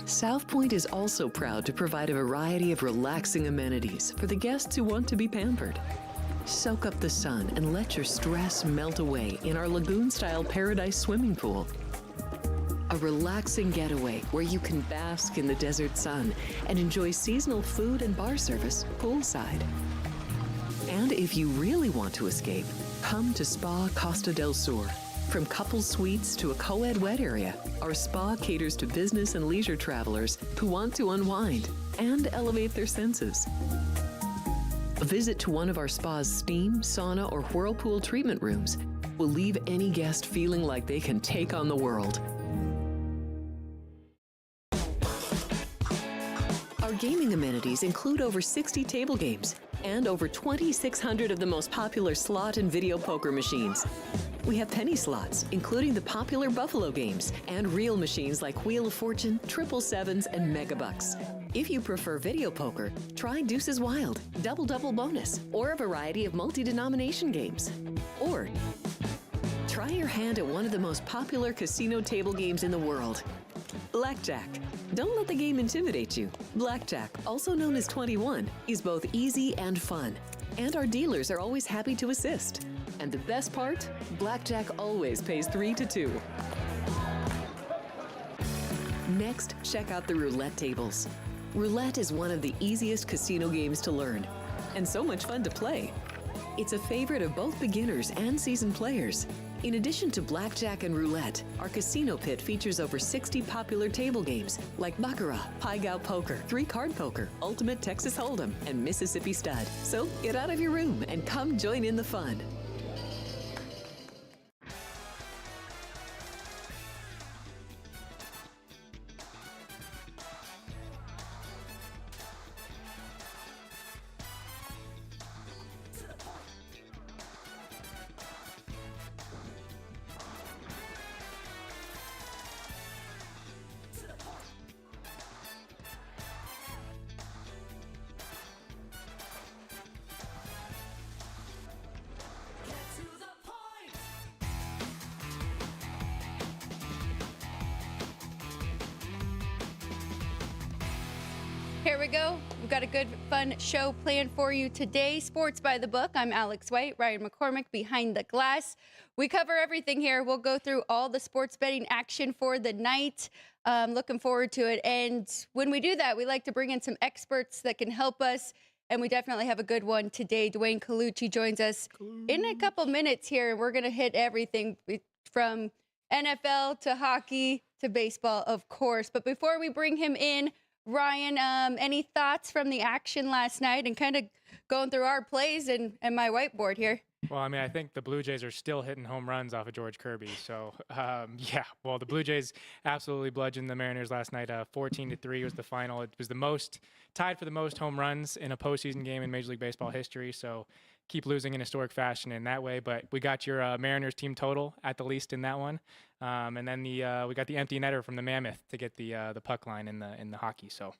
South Point is also proud to provide a variety of relaxing amenities for the guests who want to be pampered. Soak up the sun and let your stress melt away in our lagoon-style paradise swimming pool. A relaxing getaway where you can bask in the desert sun and enjoy seasonal food and bar service poolside. And if you really want to escape, come to Spa Costa del Sur. From couple suites to a co-ed wet area, our spa caters to business and leisure travelers who want to unwind and elevate their senses. A visit to one of our spa's steam, sauna, or whirlpool treatment rooms will leave any guest feeling like they can take on the world. Our gaming amenities include over 60 table games and over 2,600 of the most popular slot and video poker machines. We have penny slots, including the popular Buffalo games, and real machines like Wheel of Fortune, Triple Sevens, and Megabucks. If you prefer video poker, try Deuces Wild, Double Bonus, or a variety of multi-denomination games. Or try your hand at one of the most popular casino table games in the world, Blackjack. Don't let the game intimidate you. Blackjack, also known as 21, is both easy and fun. And our dealers are always happy to assist. And the best part? Blackjack always pays 3 to 2. Next, check out the roulette tables. Roulette is one of the easiest casino games to learn, and so much fun to play. It's a favorite of both beginners and seasoned players. In addition to blackjack and roulette, our casino pit features over 60 popular table games like Baccarat, Pai Gow Poker, 3-Card Poker, Ultimate Texas Hold'em, and Mississippi Stud. So get out of your room and come join in the fun. Here we go. We've got a good, fun show planned for you today. Sports by the Book. I'm Alex White, Ryan McCormick behind the glass. We cover everything here. We'll go through all the sports betting action for the night. Looking forward to it. And when we do that, we like to bring in some experts that can help us. And we definitely have a good one today. Dwayne Colucci joins us in a couple minutes here. And we're going to hit everything from NFL to hockey to baseball, of course. But before we bring him in, Ryan, any thoughts from the action last night and kind of going through our plays and my whiteboard here? Well, I mean, I think the Blue Jays are still hitting home runs off of George Kirby. So, yeah, well, the Blue Jays absolutely bludgeoned the Mariners last night. 14-3 was the final. It was tied for the most home runs in a postseason game in Major League Baseball history. So keep losing in historic fashion in that way. But we got your Mariners team total at the least in that one. And then we got the empty netter from the Mammoth to get the puck line in the hockey. So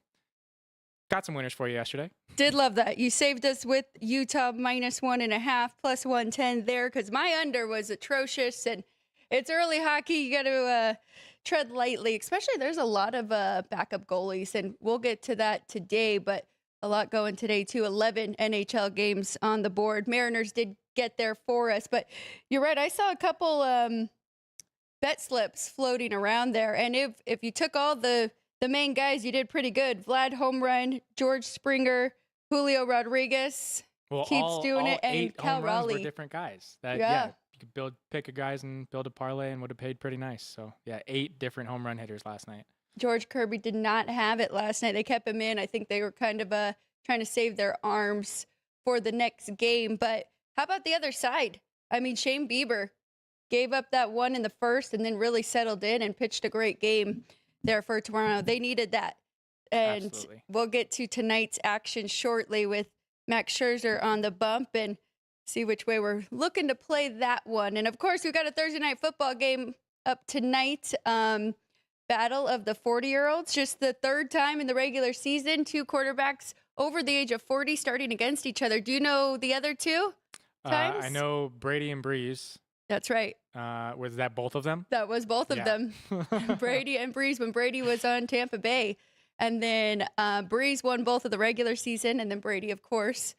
got some winners for you yesterday. Did love that. You saved us with Utah -1.5 plus 110 there because my under was atrocious. And it's early hockey. You got to tread lightly, especially there's a lot of backup goalies. And we'll get to that today. But a lot going today, too. 11 NHL games on the board. Mariners did get there for us. But you're right. I saw a couple bet slips floating around there. And if you took all the main guys, you did pretty good. Vlad home run, George Springer, Julio Rodriguez keeps doing it, and Cal Raleigh were different guys. You could pick a guys and build a parlay and would have paid pretty nice. So yeah, 8 different home run hitters last night. George Kirby did not have it last night. They kept him in. I think they were kind of trying to save their arms for the next game. But how about the other side? I mean, Shane Bieber gave up that one in the first and then really settled in and pitched a great game there for Toronto. They needed that. And Absolutely. We'll get to tonight's action shortly with Max Scherzer on the bump and see which way we're looking to play that one. And, of course, we've got a Thursday night football game up tonight. Battle of the 40-year-olds. Just the third time in the regular season, 2 quarterbacks over the age of 40 starting against each other. Do you know the other 2 times? I know Brady and Breeze. That's right. Was that both of them? That was both of them, Brady and Breeze, when Brady was on Tampa Bay. And then Breeze won both of the regular season, and then Brady, of course,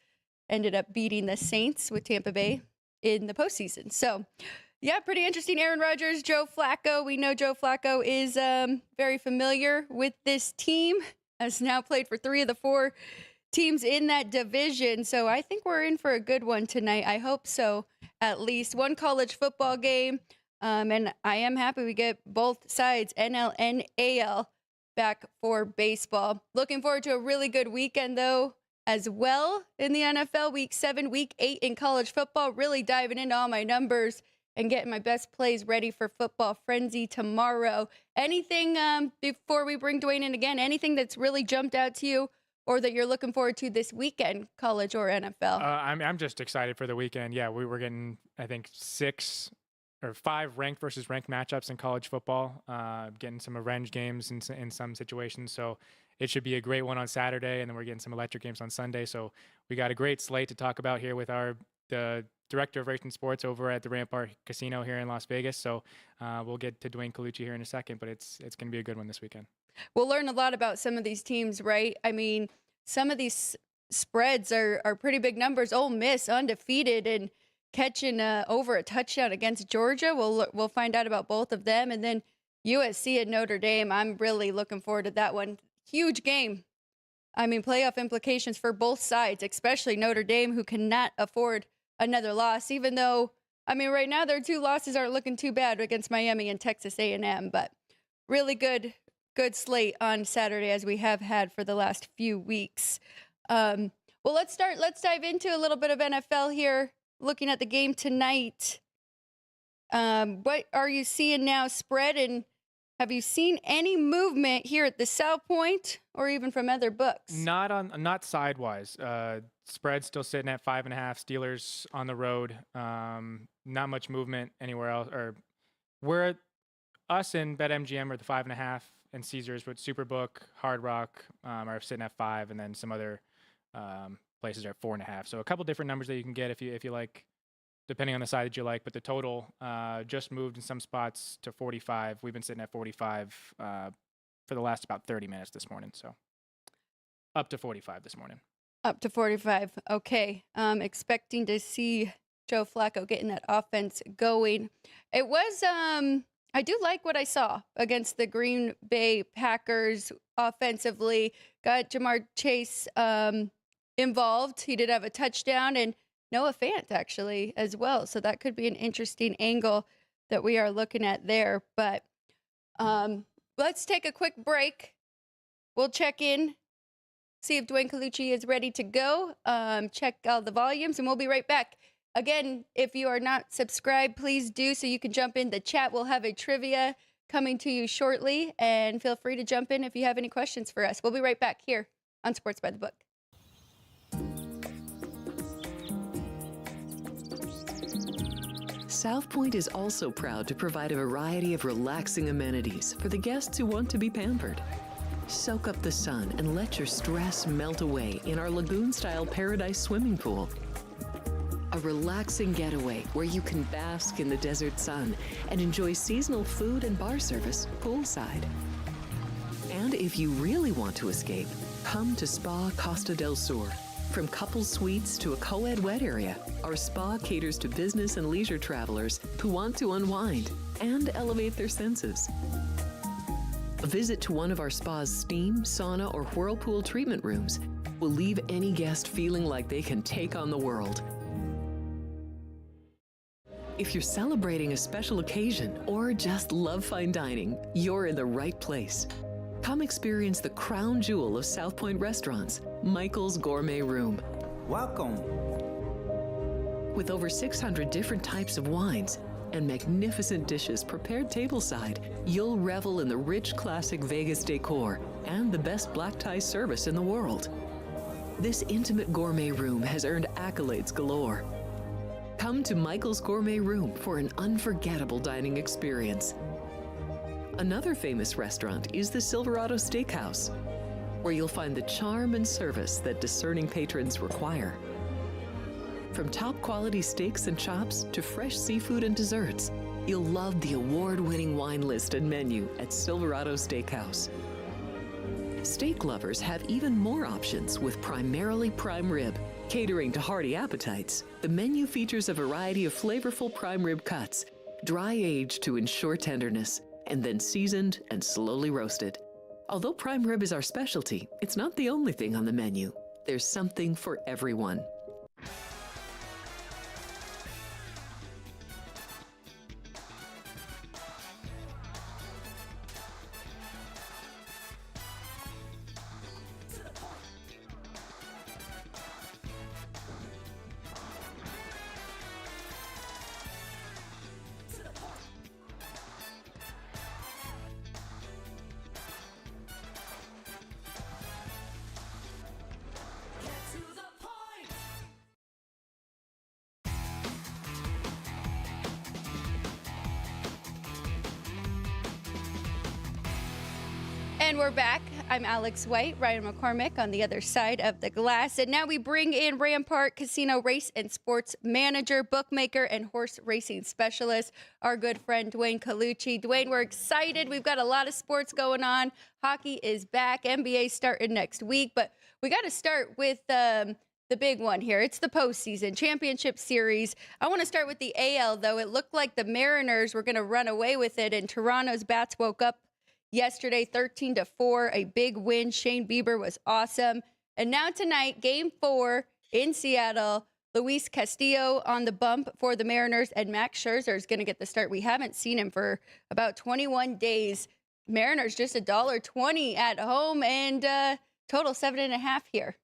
ended up beating the Saints with Tampa Bay in the postseason. So, yeah, pretty interesting. Aaron Rodgers, Joe Flacco. We know Joe Flacco is very familiar with this team, has now played for 3 of the 4 teams in that division. So I think we're in for a good one tonight. I hope so, at least. One college football game, and I am happy we get both sides, NL and AL, back for baseball. Looking forward to a really good weekend, though, as well in the NFL. Week 7, Week 8 in college football. Really diving into all my numbers and getting my best plays ready for Football Frenzy tomorrow. Anything before we bring Dwayne in again, anything that's really jumped out to you or that you're looking forward to this weekend, college or NFL? I'm just excited for the weekend. Yeah, we were getting, I think, 6 or 5 ranked versus ranked matchups in college football, getting some revenge games in some situations. So it should be a great one on Saturday, and then we're getting some electric games on Sunday. So we got a great slate to talk about here with the director of racing sports over at the Rampart Casino here in Las Vegas. So we'll get to Dwayne Colucci here in a second, but it's going to be a good one this weekend. We'll learn a lot about some of these teams, right? I mean, some of these spreads are pretty big numbers. Ole Miss undefeated and catching over a touchdown against Georgia. We'll find out about both of them. And then USC at Notre Dame. I'm really looking forward to that one. Huge game. I mean, playoff implications for both sides, especially Notre Dame, who cannot afford another loss, even though, I mean, right now their 2 losses aren't looking too bad against Miami and Texas A&M, but really good slate on Saturday, as we have had for the last few weeks. Well, let's dive into a little bit of NFL here, looking at the game tonight. What are you seeing now, spread, and have you seen any movement here at the South Point or even from other books? Not sidewise. Spread still sitting at 5.5. Steelers on the road. Not much movement anywhere else. Or we're us and BetMGM are the 5.5, and Caesars with Superbook, Hard Rock are sitting at 5, and then some other places are at 4.5. So a couple different numbers that you can get if you like, depending on the side that you like. But the total just moved in some spots to 45. We've been sitting at 45 for the last about 30 minutes this morning. So up to 45 this morning. Up to 45. Okay. Expecting to see Joe Flacco getting that offense going. It was, I do like what I saw against the Green Bay Packers offensively. Got Jamar Chase involved. He did have a touchdown, and Noah Fant actually as well. So that could be an interesting angle that we are looking at there. But let's take a quick break. We'll check in, see if Dwayne Colucci is ready to go. Check all the volumes, and we'll be right back. Again, if you are not subscribed, please do so you can jump in the chat. We'll have a trivia coming to you shortly, and feel free to jump in if you have any questions for us. We'll be right back here on Sports by the Book. South Point is also proud to provide a variety of relaxing amenities for the guests who want to be pampered. Soak up the sun and let your stress melt away in our lagoon-style paradise swimming pool. A relaxing getaway where you can bask in the desert sun and enjoy seasonal food and bar service poolside. And if you really want to escape, come to Spa Costa del Sur. From couple suites to a co-ed wet area, our spa caters to business and leisure travelers who want to unwind and elevate their senses. A visit to one of our spa's steam, sauna, or whirlpool treatment rooms will leave any guest feeling like they can take on the world. If you're celebrating a special occasion or just love fine dining, you're in the right place. Come experience the crown jewel of South Point restaurants, Michael's Gourmet Room. Welcome. With over 600 different types of wines and magnificent dishes prepared tableside, you'll revel in the rich classic Vegas decor and the best black tie service in the world. This intimate gourmet room has earned accolades galore. Come to Michael's Gourmet Room for an unforgettable dining experience. Another famous restaurant is the Silverado Steakhouse, where you'll find the charm and service that discerning patrons require. From top quality steaks and chops to fresh seafood and desserts, You'll love the award-winning wine list and menu at Silverado Steakhouse. Steak lovers have even more options with primarily prime rib. Catering to hearty appetites, the menu features a variety of flavorful prime rib cuts, dry-aged to ensure tenderness, and then seasoned and slowly roasted. Although prime rib is our specialty, it's not the only thing on the menu. There's something for everyone. And we're back. I'm Alex White, Ryan McCormick on the other side of the glass. And now we bring in Rampart Casino race and sports manager, bookmaker, and horse racing specialist, our good friend Dwayne Colucci. Dwayne, we're excited. We've got a lot of sports going on. Hockey is back. NBA starting next week. But we got to start with the big one here. It's the postseason championship series. I want to start with the AL, though. It looked like the Mariners were going to run away with it, and Toronto's bats woke up yesterday, 13-4, a big win. Shane Bieber was awesome. And now tonight, Game 4 in Seattle. Luis Castillo on the bump for the Mariners, and Max Scherzer is going to get the start. We haven't seen him for about 21 days. Mariners just $1.20 at home, and total 7.5 here.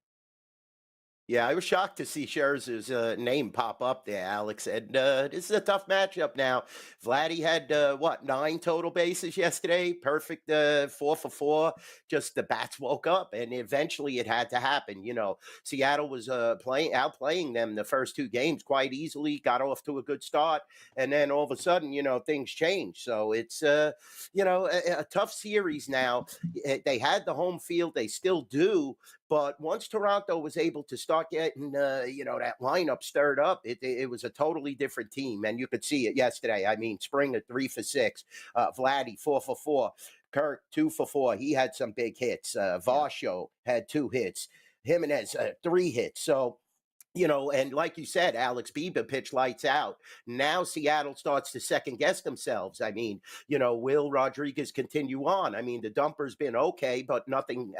Yeah, I was shocked to see Scherzer's name pop up there, Alex. And this is a tough matchup now. Vladdy had, 9 total bases yesterday? Perfect 4 for 4. Just the bats woke up, and eventually it had to happen. You know, Seattle was outplaying them the first 2 games quite easily, got off to a good start, and then all of a sudden, things changed. So it's, a tough series now. They had the home field. They still do. But once Toronto was able to start getting, that lineup stirred up, it was a totally different team. And you could see it yesterday. I mean, Springer 3 for 6, Vladdy 4 for 4, Kirk 2 for 4. He had some big hits. Varsho had 2 hits. Jimenez 3 hits. So, and like you said, Alex Bieber pitched lights out. Now Seattle starts to second guess themselves. I mean, will Rodriguez continue on? I mean, the dumper's been okay, but nothing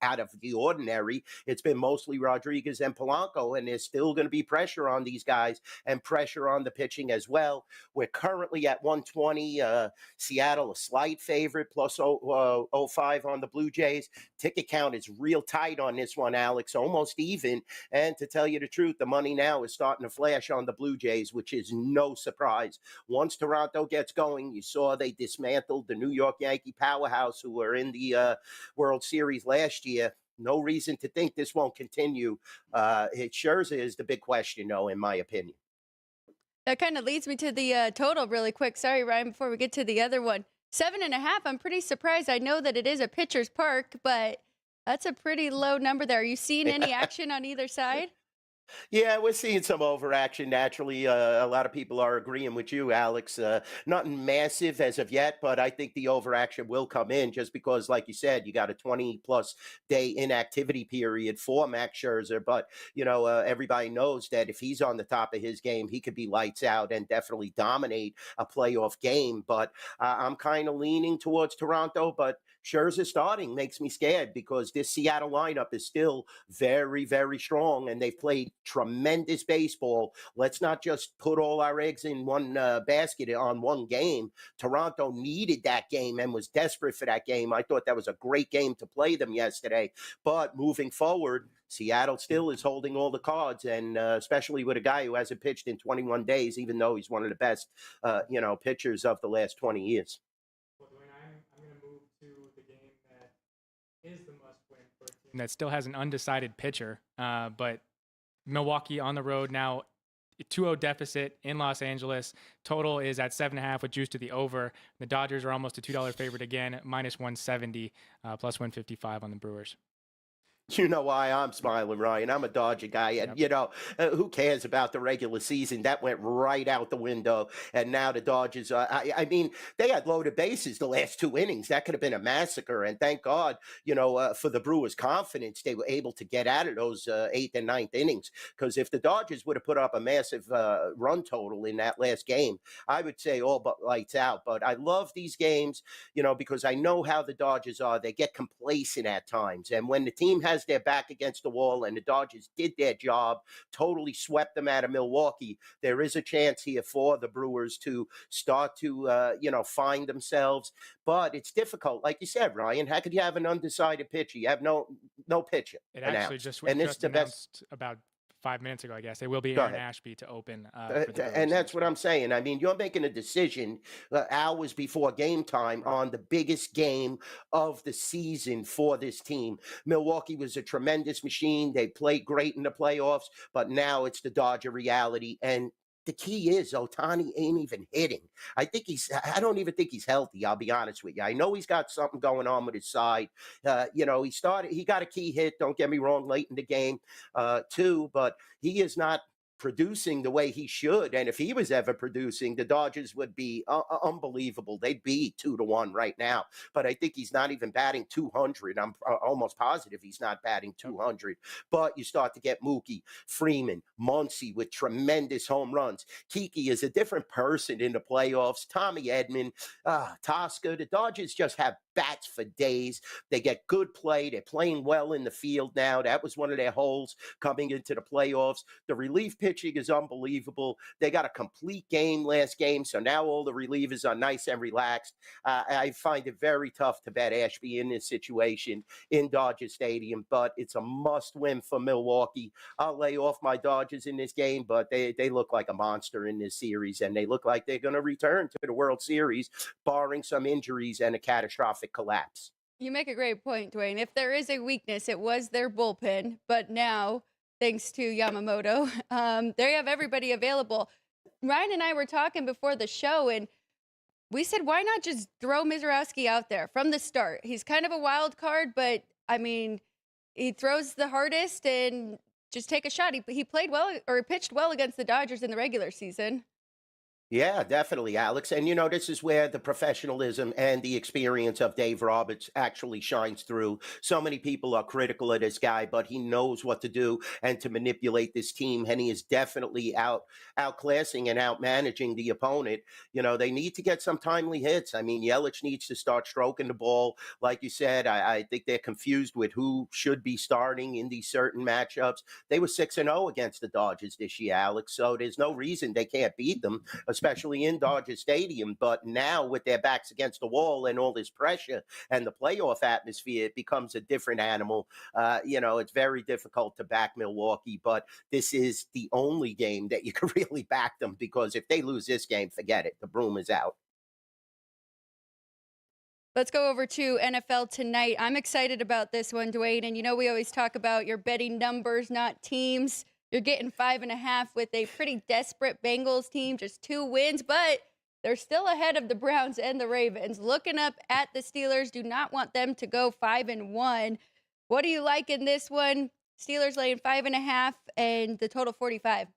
out of the ordinary. It's been mostly Rodriguez and Polanco, and there's still going to be pressure on these guys and pressure on the pitching as well. We're currently at 120. Seattle, a slight favorite, plus 0.05 on the Blue Jays. Ticket count is real tight on this one, Alex, almost even. And to tell you the truth, the money now is starting to flash on the Blue Jays, which is no surprise. Once Toronto gets going, you saw they dismantled the New York Yankee powerhouse who were in the World Series last year. No reason to think this won't continue. Scherzer is the big question, though, in my opinion. That kind of leads me to the total really quick. Sorry, Ryan, before we get to the other one. 7.5, I'm pretty surprised. I know that it is a pitcher's park, but that's a pretty low number there. Are you seeing any action on either side? Yeah, we're seeing some overaction naturally. A lot of people are agreeing with you, Alex. Nothing massive as of yet, but I think the overaction will come in just because, like you said, you got a 20-plus day inactivity period for Max Scherzer. But, everybody knows that if he's on the top of his game, he could be lights out and definitely dominate a playoff game. But I'm kind of leaning towards Toronto, but Scherzer starting makes me scared because this Seattle lineup is still very, very strong, and they've played tremendous baseball. Let's not just put all our eggs in one basket on one game. Toronto needed that game and was desperate for that game. I thought that was a great game to play them yesterday. But moving forward, Seattle still is holding all the cards, and especially with a guy who hasn't pitched in 21 days, even though he's one of the best, pitchers of the last 20 years. Is the must-win for a team that still has an undecided pitcher. But Milwaukee on the road now, 2-0 deficit in Los Angeles. Total is at 7.5 with juice to the over. The Dodgers are almost a $2 favorite again, minus 170, plus 155 on the Brewers. You know why I'm smiling, Ryan. I'm a Dodger guy. And, who cares about the regular season? That went right out the window. And now the Dodgers, I mean, they had loaded bases the last 2 innings. That could have been a massacre. And thank God, for the Brewers' confidence, they were able to get out of those eighth and ninth innings. Because if the Dodgers would have put up a massive run total in that last game, I would say all but lights out. But I love these games, because I know how the Dodgers are. They get complacent at times. And when the team has their back against the wall, and the Dodgers did their job, totally swept them out of Milwaukee, there is a chance here for the Brewers to start to, find themselves. But it's difficult. Like you said, Ryan, how could you have an undecided pitcher? You have no pitcher It announced. actually just And was it's just the best. announced about 5 minutes ago, I guess. It will be Go Aaron ahead. Ashby to open for the Brewers And that's next what week. I'm saying. I mean, you're making a decision hours before game time on the biggest game of the season for this team. Milwaukee was a tremendous machine. They played great in the playoffs, but now it's the Dodger reality. And the key is Ohtani ain't even hitting. I don't even think he's healthy. I'll be honest with you. I know he's got something going on with his side. He got a key hit. Don't get me wrong, late in the game, too, but he is not producing the way he should. And if he was ever producing, the Dodgers would be unbelievable. They'd be 2-1 right now. But I think he's not even batting 200. I'm almost positive he's not batting 200. But you start to get Mookie, Freeman, Muncy with tremendous home runs. Kiki is a different person in the playoffs. Tommy Edman, Tosca. The Dodgers just have bats for days. They get good play. They're playing well in the field now. That was one of their holes coming into the playoffs. The relief pitching is unbelievable. They got a complete game last game, so now all the relievers are nice and relaxed. I find it very tough to bet Ashby in this situation in Dodger Stadium, but it's a must-win for Milwaukee. I'll lay off my Dodgers in this game, but they look like a monster in this series, and they look like they're going to return to the World Series, barring some injuries and a catastrophic collapse. You make a great point, Dwayne. If there is a weakness, it was their bullpen, but now, thanks to Yamamoto, they have everybody available. Ryan and I were talking before the show, and we said, why not just throw Mizorowski out there from the start? He's kind of a wild card, but, I mean, he throws the hardest and just take a shot. He played well, or pitched well against the Dodgers in the regular season. Yeah, definitely, Alex. And, this is where the professionalism and the experience of Dave Roberts actually shines through. So many people are critical of this guy, but he knows what to do and to manipulate this team. And he is definitely outclassing and outmanaging the opponent. They need to get some timely hits. I mean, Yelich needs to start stroking the ball. Like you said, I think they're confused with who should be starting in these certain matchups. They were 6-0 against the Dodgers this year, Alex. So there's no reason they can't beat them, especially in Dodger Stadium. But now with their backs against the wall and all this pressure and the playoff atmosphere, it becomes a different animal. It's very difficult to back Milwaukee, but this is the only game that you can really back them, because if they lose this game, forget it. The broom is out. Let's go over to NFL tonight. I'm excited about this one, Dwayne. And we always talk about your betting numbers, not teams. You're getting 5.5 with a pretty desperate Bengals team, just 2 wins, but they're still ahead of the Browns and the Ravens. Looking up at the Steelers, do not want them to go 5-1. What do you like in this one? Steelers laying 5.5 and the total 45.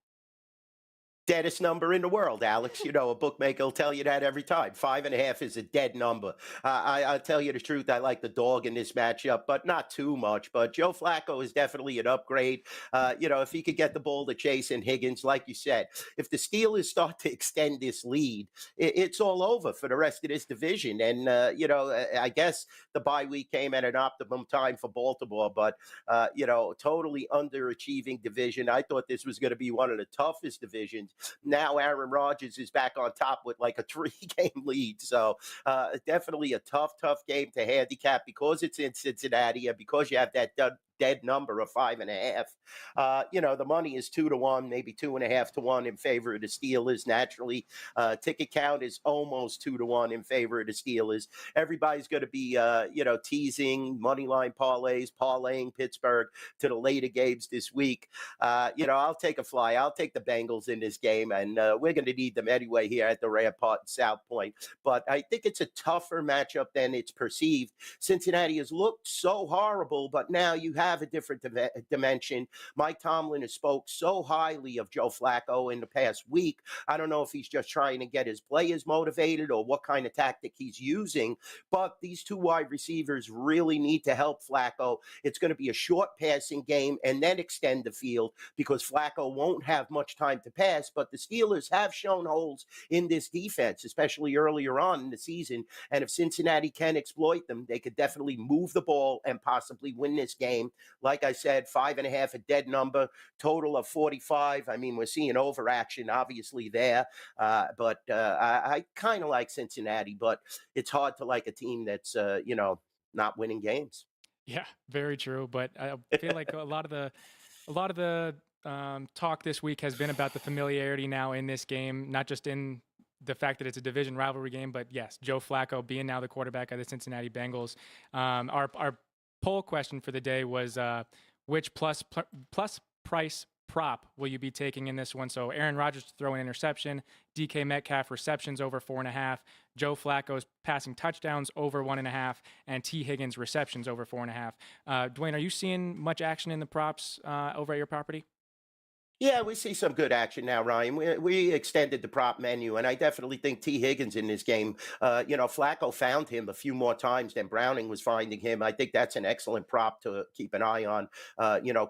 Deadest number in the world, Alex. A bookmaker will tell you that every time. 5.5 is a dead number. I'll tell you the truth. I like the dog in this matchup, but not too much. But Joe Flacco is definitely an upgrade. If he could get the ball to Chase and Higgins, like you said, if the Steelers start to extend this lead, it's all over for the rest of this division. And, I guess the bye week came at an optimum time for Baltimore, but, totally underachieving division. I thought this was going to be one of the toughest divisions. Now Aaron Rodgers is back on top with like a 3-game lead. So definitely a tough game to handicap, because it's in Cincinnati and because you have that dead number of 5.5. The money is 2-1, maybe 2.5-1 in favor of the Steelers. Naturally, ticket count is almost 2-1 in favor of the Steelers. Everybody's going to be, teasing money line parlays, parlaying Pittsburgh to the later games this week. I'll take a fly. I'll take the Bengals in this game, and we're going to need them anyway here at the Rampart in South Point. But I think it's a tougher matchup than it's perceived. Cincinnati has looked so horrible, but now you have have a different dimension. Mike Tomlin has spoke so highly of Joe Flacco in the past week. I don't know if he's just trying to get his players motivated or what kind of tactic he's using, but these two wide receivers really need to help Flacco. It's going to be a short passing game and then extend the field because Flacco won't have much time to pass, but the Steelers have shown holes in this defense, especially earlier on in the season. And if Cincinnati can exploit them, they could definitely move the ball and possibly win this game. Like I said, 5.5, a dead number, total of 45. I mean, we're seeing overaction, obviously, there. But I kind of like Cincinnati, but it's hard to like a team that's, not winning games. Yeah, very true. But I feel like a lot of the talk this week has been about the familiarity now in this game, not just in the fact that it's a division rivalry game, but yes, Joe Flacco being now the quarterback of the Cincinnati Bengals. Our poll question for the day was which plus price prop will you be taking in this one? So Aaron Rodgers to throw an interception, DK Metcalf receptions over 4.5, Joe Flacco's passing touchdowns over 1.5, and T. Higgins receptions over 4.5. Dwayne, are you seeing much action in the props over at your property? Yeah, we see some good action now, Ryan. We extended the prop menu, and I definitely think T. Higgins in this game, Flacco found him a few more times than Browning was finding him. I think that's an excellent prop to keep an eye on,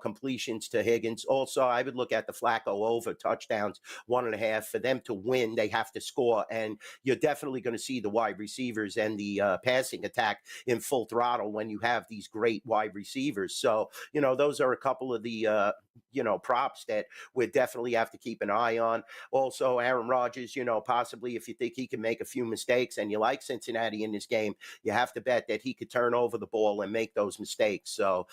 completions to Higgins. Also, I would look at the Flacco over touchdowns, 1.5. For them to win, they have to score, and you're definitely going to see the wide receivers and the passing attack in full throttle when you have these great wide receivers. So, those are a couple of the, props that we definitely have to keep an eye on. Also, Aaron Rodgers, possibly if you think he can make a few mistakes and you like Cincinnati in this game, you have to bet that he could turn over the ball and make those mistakes. So,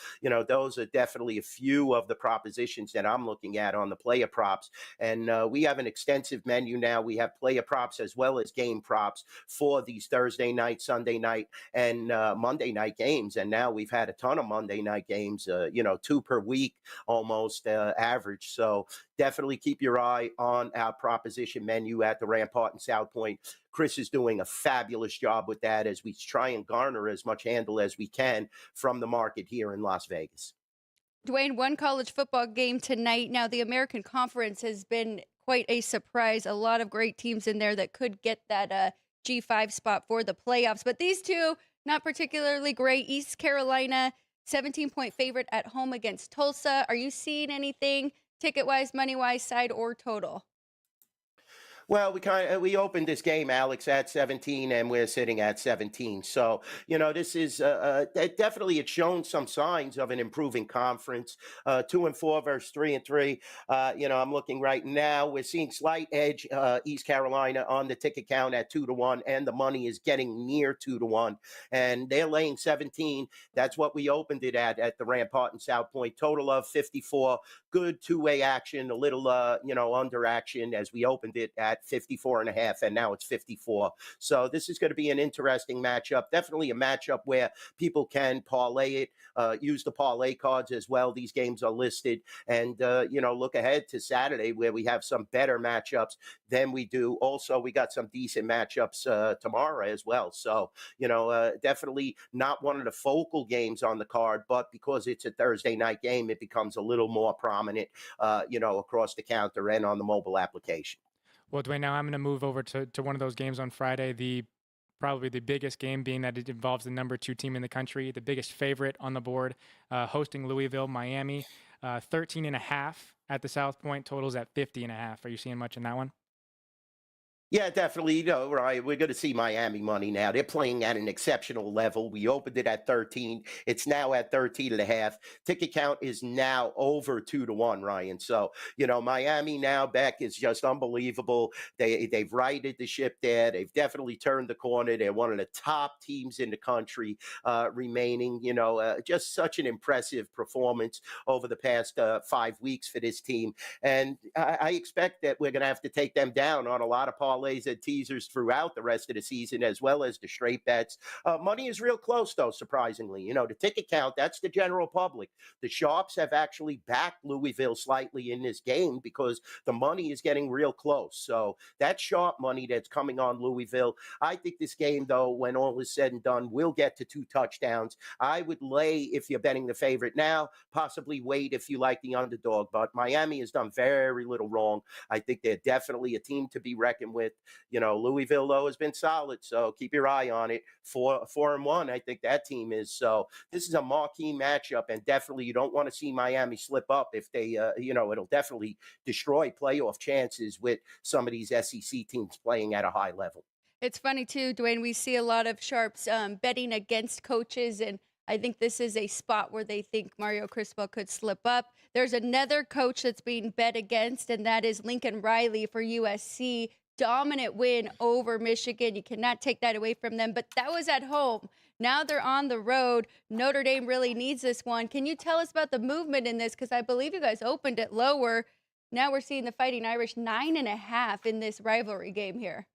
those are definitely a few of the propositions that I'm looking at on the player props. And we have an extensive menu now. We have player props as well as game props for these Thursday night, Sunday night, and Monday night games. And now we've had a ton of Monday night games, 2 per week almost average. So definitely keep your eye on our proposition menu at the Rampart and South Point. Chris is doing a fabulous job with that as we try and garner as much handle as we can from the market here in Las Vegas. Dwayne, one college football game tonight. Now, the American Conference has been quite a surprise. A lot of great teams in there that could get that G5 spot for the playoffs. But these two, not particularly great. East Carolina, 17-point favorite at home against Tulsa. Are you seeing anything ticket-wise, money-wise, side or total? Well, we opened this game, Alex, at 17, and we're sitting at 17. So, this is definitely, it's shown some signs of an improving conference. 2-4 versus 3-3. I'm looking right now. We're seeing slight edge East Carolina on the ticket count at 2-1, and the money is getting near 2-1. And they're laying 17. That's what we opened it at the Rampart and South Point. Total of 54. Good two-way action, a little, under action as we opened it at 54.5, and now it's 54. So this is going to be an interesting matchup. Definitely a matchup where people can parlay it, use the parlay cards as well. These games are listed, and look ahead to Saturday where we have some better matchups than we do. Also, we got some decent matchups tomorrow as well. So definitely not one of the focal games on the card, but because it's a Thursday night game, it becomes a little more prominent, across the counter and on the mobile application. Well, Dwayne, now I'm going to move over to one of those games on Friday, probably the biggest game being that it involves the number 2 team in the country, the biggest favorite on the board, hosting Louisville, Miami, 13.5 at the South Point, totals at 50.5. Are you seeing much in that one? Yeah, definitely. Right. We're going to see Miami money now. They're playing at an exceptional level. We opened it at 13. It's now at 13.5. Ticket count is now over 2-1, Ryan. So, Miami now, Beck, is just unbelievable. They've righted the ship there. They've definitely turned the corner. They're one of the top teams in the country remaining. Just such an impressive performance over the past 5 weeks for this team. And I expect that we're going to have to take them down on a lot of parlays parlays and teasers throughout the rest of the season, as well as the straight bets. Money is real close, though, surprisingly. The ticket count, that's the general public. The sharps have actually backed Louisville slightly in this game because the money is getting real close. So that sharp money that's coming on Louisville, I think this game, though, when all is said and done, will get to 2 touchdowns. I would lay if you're betting the favorite now, possibly wait if you like the underdog. But Miami has done very little wrong. I think they're definitely a team to be reckoned with. Louisville, though, has been solid, so keep your eye on it. 4-1, I think that team is. So this is a marquee matchup, and definitely you don't want to see Miami slip up if they, it'll definitely destroy playoff chances with some of these SEC teams playing at a high level. It's funny, too, Dwayne, we see a lot of sharps betting against coaches, and I think this is a spot where they think Mario Cristobal could slip up. There's another coach that's being bet against, and that is Lincoln Riley for USC. Dominant win over Michigan. You cannot take that away from them, but that was at home. Now they're on the road. Notre Dame really needs this one. Can you tell us about the movement in this? Because I believe you guys opened it lower. Now we're seeing the Fighting Irish 9.5 in this rivalry game here.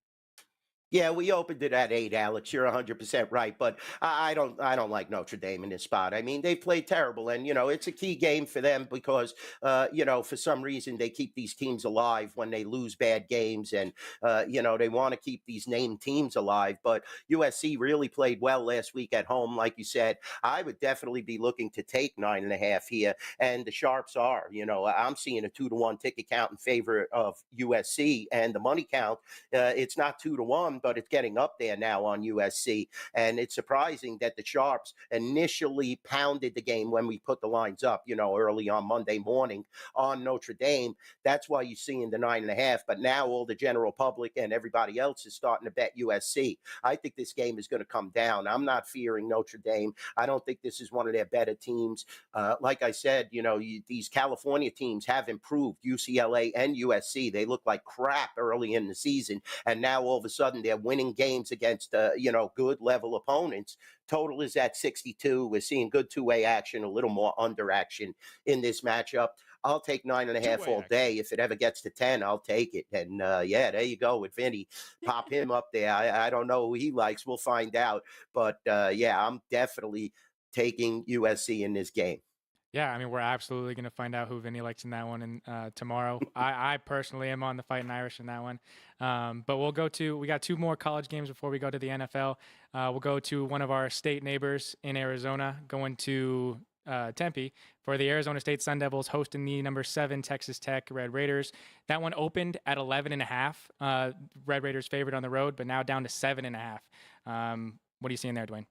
Yeah, we opened it at 8, Alex. You're 100% right, but I don't like Notre Dame in this spot. I mean, they played terrible, and it's a key game for them because for some reason they keep these teams alive when they lose bad games, and they want to keep these named teams alive. But USC really played well last week at home, like you said. I would definitely be looking to take 9.5 here, and the sharps are. I'm seeing a 2-1 ticket count in favor of USC, and the money count, it's not 2-1. But it's getting up there now on USC. And it's surprising that the sharps initially pounded the game when we put the lines up, early on Monday morning on Notre Dame. That's why you're seeing the 9.5. But now all the general public and everybody else is starting to bet USC. I think this game is going to come down. I'm not fearing Notre Dame. I don't think this is one of their better teams. Like I said, these California teams have improved, UCLA and USC. They look like crap early in the season. And now all of a sudden they're winning games against, good level opponents. Total is at 62. We're seeing good two-way action, a little more under action in this matchup. I'll take 9.5 all day. If it ever gets to 10, I'll take it. And there you go with Vinny. Pop him up there. I don't know who he likes. We'll find out. But I'm definitely taking USC in this game. Yeah, I mean, we're absolutely going to find out who Vinny likes in that one tomorrow. I personally am on the Fighting Irish in that one. But we got 2 more college games before we go to the NFL. We'll go to one of our state neighbors in Arizona, going to Tempe for the Arizona State Sun Devils hosting the number 7 Texas Tech Red Raiders. That one opened at 11.5. Red Raiders favored on the road, but now down to 7.5. What are you seeing there, Dwayne?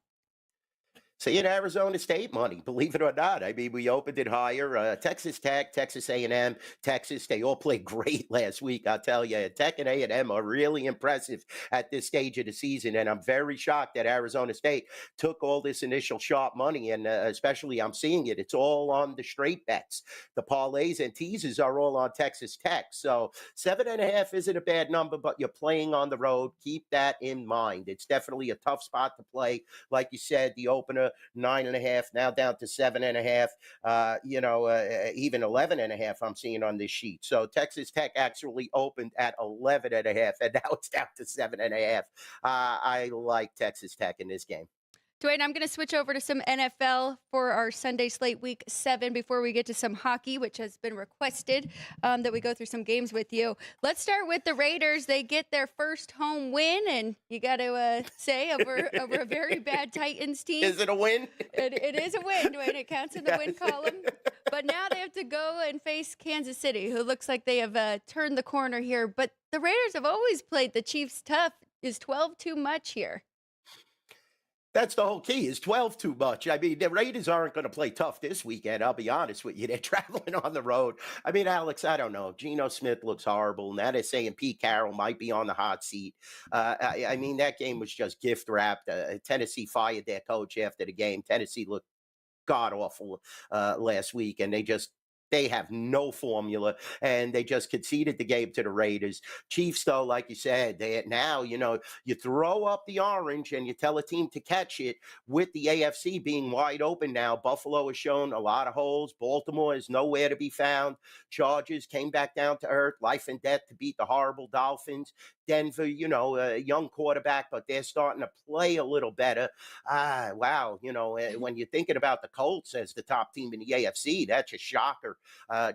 Seeing Arizona State money, believe it or not. I mean, we opened it higher. Texas Tech, Texas A&M, Texas, they all played great last week, I'll tell you. Tech and A&M are really impressive at this stage of the season, and I'm very shocked that Arizona State took all this initial sharp money, and especially I'm seeing it. It's all on the straight bets. The parlays and teasers are all on Texas Tech. So 7.5 isn't a bad number, but you're playing on the road. Keep that in mind. It's definitely a tough spot to play. Like you said, the opener, 9.5, now down to 7.5, even 11.5 I'm seeing on this sheet. So Texas Tech actually opened at 11.5, and now it's down to 7.5. I like Texas Tech in this game. Dwayne, I'm going to switch over to some NFL for our Sunday slate week 7 before we get to some hockey, which has been requested that we go through some games with you. Let's start with the Raiders. They get their first home win, and you got to say over a very bad Titans team. Is it a win? It is a win, Dwayne. It counts in the win column. But now they have to go and face Kansas City, who looks like they have turned the corner here. But the Raiders have always played the Chiefs tough. Is 12 too much here? That's the whole key. Is 12 too much? I mean, the Raiders aren't going to play tough this weekend. I'll be honest with you. They're traveling on the road. I mean, Alex, I don't know. Geno Smith looks horrible. Now they're saying Pete Carroll might be on the hot seat. I mean, that game was just gift wrapped. Tennessee fired their coach after the game. Tennessee looked god awful last week, and they just They have no formula, and they just conceded the game to the Raiders. Chiefs, though, like you said, you throw up the orange and you tell a team to catch it. With the AFC being wide open now, Buffalo has shown a lot of holes. Baltimore is nowhere to be found. Chargers came back down to earth, life and death to beat the horrible Dolphins. Denver, a young quarterback, but they're starting to play a little better. Wow. When you're thinking about the Colts as the top team in the AFC, that's a shocker.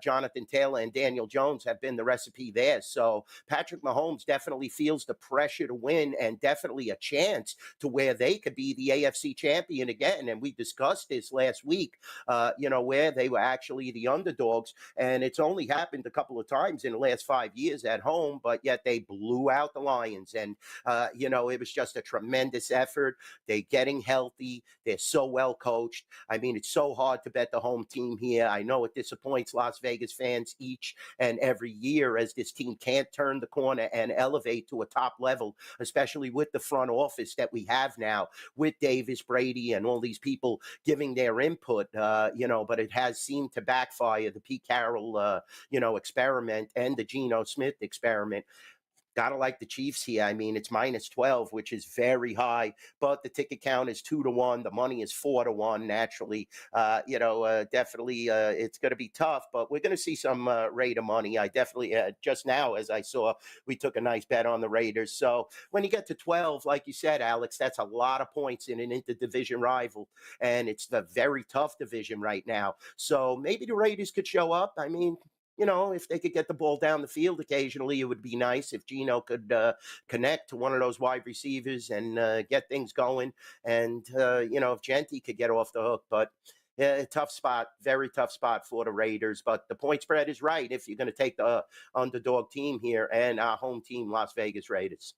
Jonathan Taylor and Daniel Jones have been the recipe there. So Patrick Mahomes definitely feels the pressure to win and definitely a chance to where they could be the AFC champion again. And we discussed this last week, where they were actually the underdogs. And it's only happened a couple of times in the last 5 years at home, but yet they blew out the Lions. And, it was just a tremendous effort. They're getting healthy. They're so well coached. I mean, it's so hard to bet the home team here. I know it disappoints Las Vegas fans each and every year as this team can't turn the corner and elevate to a top level, especially with the front office that we have now with Davis, Brady, and all these people giving their input, but it has seemed to backfire. The Pete Carroll, experiment and the Geno Smith experiment. Gotta like the Chiefs here. I mean, it's -12, which is very high, but the ticket count is 2-1. The money is 4-1. Naturally, definitely, it's going to be tough, but we're going to see some Raider money. I definitely, just now, as I saw, we took a nice bet on the Raiders. So when you get to 12, like you said, Alex, that's a lot of points in an interdivision rival, and it's the very tough division right now. So maybe the Raiders could show up. I mean, if they could get the ball down the field occasionally, it would be nice if Geno could connect to one of those wide receivers and get things going. And, if Genty could get off the hook. But yeah, tough spot, very tough spot for the Raiders. But the point spread is right if you're going to take the underdog team here and our home team, Las Vegas Raiders.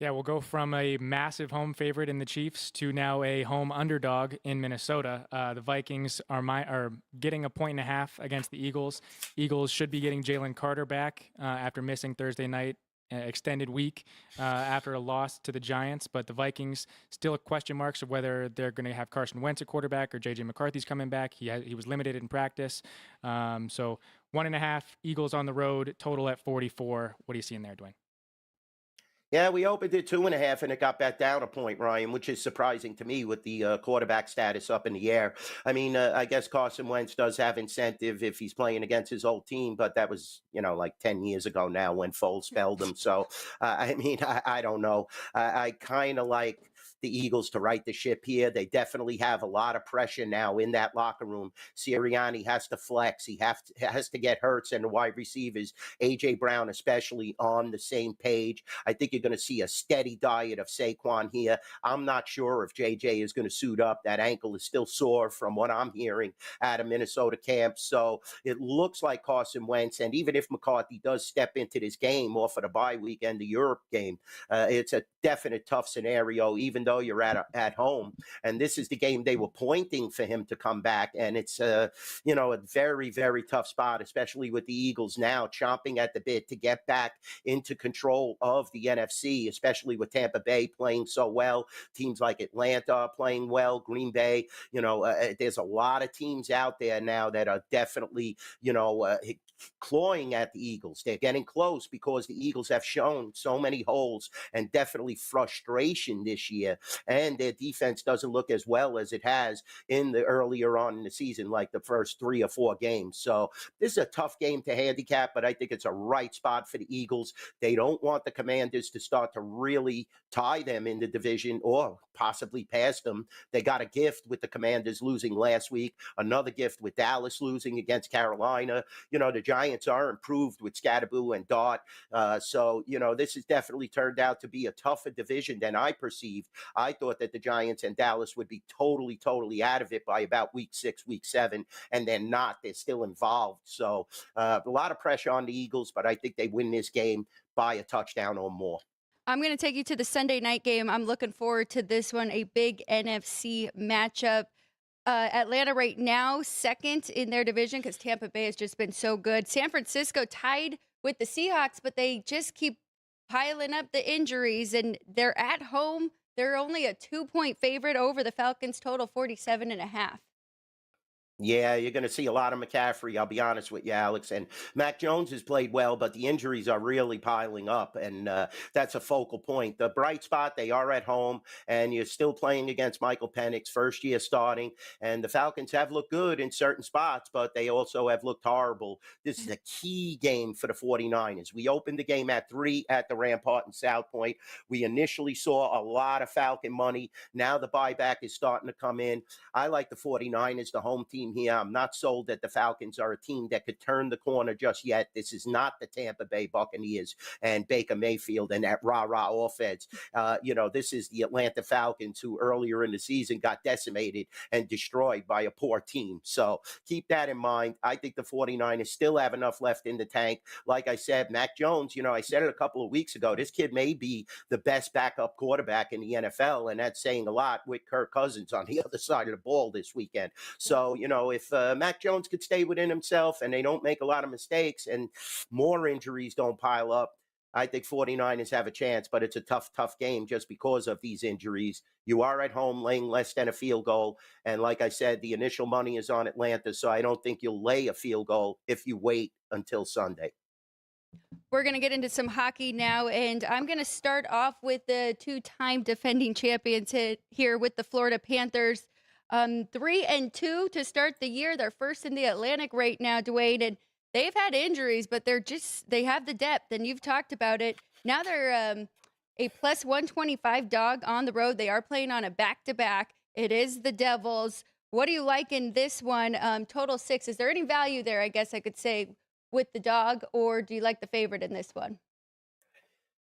Yeah, we'll go from a massive home favorite in the Chiefs to now a home underdog in Minnesota. The Vikings are getting 1.5 against the Eagles. Eagles should be getting Jalen Carter back after missing Thursday night, extended week after a loss to the Giants. But the Vikings still question marks of whether they're going to have Carson Wentz at quarterback or J.J. McCarthy's coming back. He was limited in practice. So 1.5 Eagles on the road, total at 44. What are you seeing there, Dwayne? Yeah, we opened at 2.5, and it got back down a point, Ryan, which is surprising to me with the quarterback status up in the air. I mean, I guess Carson Wentz does have incentive if he's playing against his old team, but that was, like 10 years ago now when Foles spelled him. So, I don't know. I kind of like the Eagles to right the ship here. They definitely have a lot of pressure now in that locker room. Sirianni has to flex. He has to get Hurts and the wide receivers, A.J. Brown especially, on the same page. I think you're going to see a steady diet of Saquon here. I'm not sure if J.J. is going to suit up. That ankle is still sore from what I'm hearing out of Minnesota camp. So it looks like Carson Wentz, and even if McCarthy does step into this game off of the bye week and the Europe game, it's a definite tough scenario, even though you're at home. And this is the game they were pointing for him to come back. And it's, a very, very tough spot, especially with the Eagles now chomping at the bit to get back into control of the NFC, especially with Tampa Bay playing so well. Teams like Atlanta are playing well, Green Bay. There's a lot of teams out there now that are definitely, clawing at the Eagles. They're getting close because the Eagles have shown so many holes and definitely frustration this year. And their defense doesn't look as well as it has in the earlier on in the season, like the first 3 or 4 games. So this is a tough game to handicap, but I think it's a right spot for the Eagles. They don't want the Commanders to start to really tie them in the division or possibly pass them. They got a gift with the Commanders losing last week, another gift with Dallas losing against Carolina. The Giants are improved with Scatterboo and Dart. So this has definitely turned out to be a tougher division than I perceived. I thought that the Giants and Dallas would be totally out of it by about week 6, week 7, and they're not. They're still involved. So a lot of pressure on the Eagles, but I think they win this game by a touchdown or more. I'm going to take you to the Sunday night game. I'm looking forward to this one, a big NFC matchup. Atlanta right now, second in their division because Tampa Bay has just been so good. San Francisco tied with the Seahawks, but they just keep piling up the injuries, and they're at home. They're only a 2-point favorite over the Falcons, total 47.5. Yeah, you're going to see a lot of McCaffrey. I'll be honest with you, Alex. And Mac Jones has played well, but the injuries are really piling up, and that's a focal point. The bright spot, they are at home, and you're still playing against Michael Penix, first year starting. And the Falcons have looked good in certain spots, but they also have looked horrible. This is a key game for the 49ers. We opened the game at 3 at the Rampart in South Point. We initially saw a lot of Falcon money. Now the buyback is starting to come in. I like the 49ers, the home team here. I'm not sold that the Falcons are a team that could turn the corner just yet. This is not the Tampa Bay Buccaneers and Baker Mayfield and that rah-rah offense. This is the Atlanta Falcons, who earlier in the season got decimated and destroyed by a poor team. So keep that in mind. I think the 49ers still have enough left in the tank. Like I said, Mac Jones, I said it a couple of weeks ago, this kid may be the best backup quarterback in the NFL, and that's saying a lot with Kirk Cousins on the other side of the ball this weekend. So, if Mac Jones could stay within himself and they don't make a lot of mistakes and more injuries don't pile up, I think 49ers have a chance, but it's a tough game just because of these injuries. You are at home laying less than a field goal. And like I said, the initial money is on Atlanta, so I don't think you'll lay a field goal if you wait until Sunday. We're going to get into some hockey now, and I'm going to start off with the two-time defending champions here with the Florida Panthers. 3-2 to start the year. They're first in the Atlantic right now, Dwayne, and they've had injuries, but they have the depth, and you've talked about it. Now they're a plus 125 dog on the road. They are playing on a back-to-back. It is the Devils. What do you like in this one? Total 6. Is there any value there, I guess I could say, with the dog, or do you like the favorite in this one?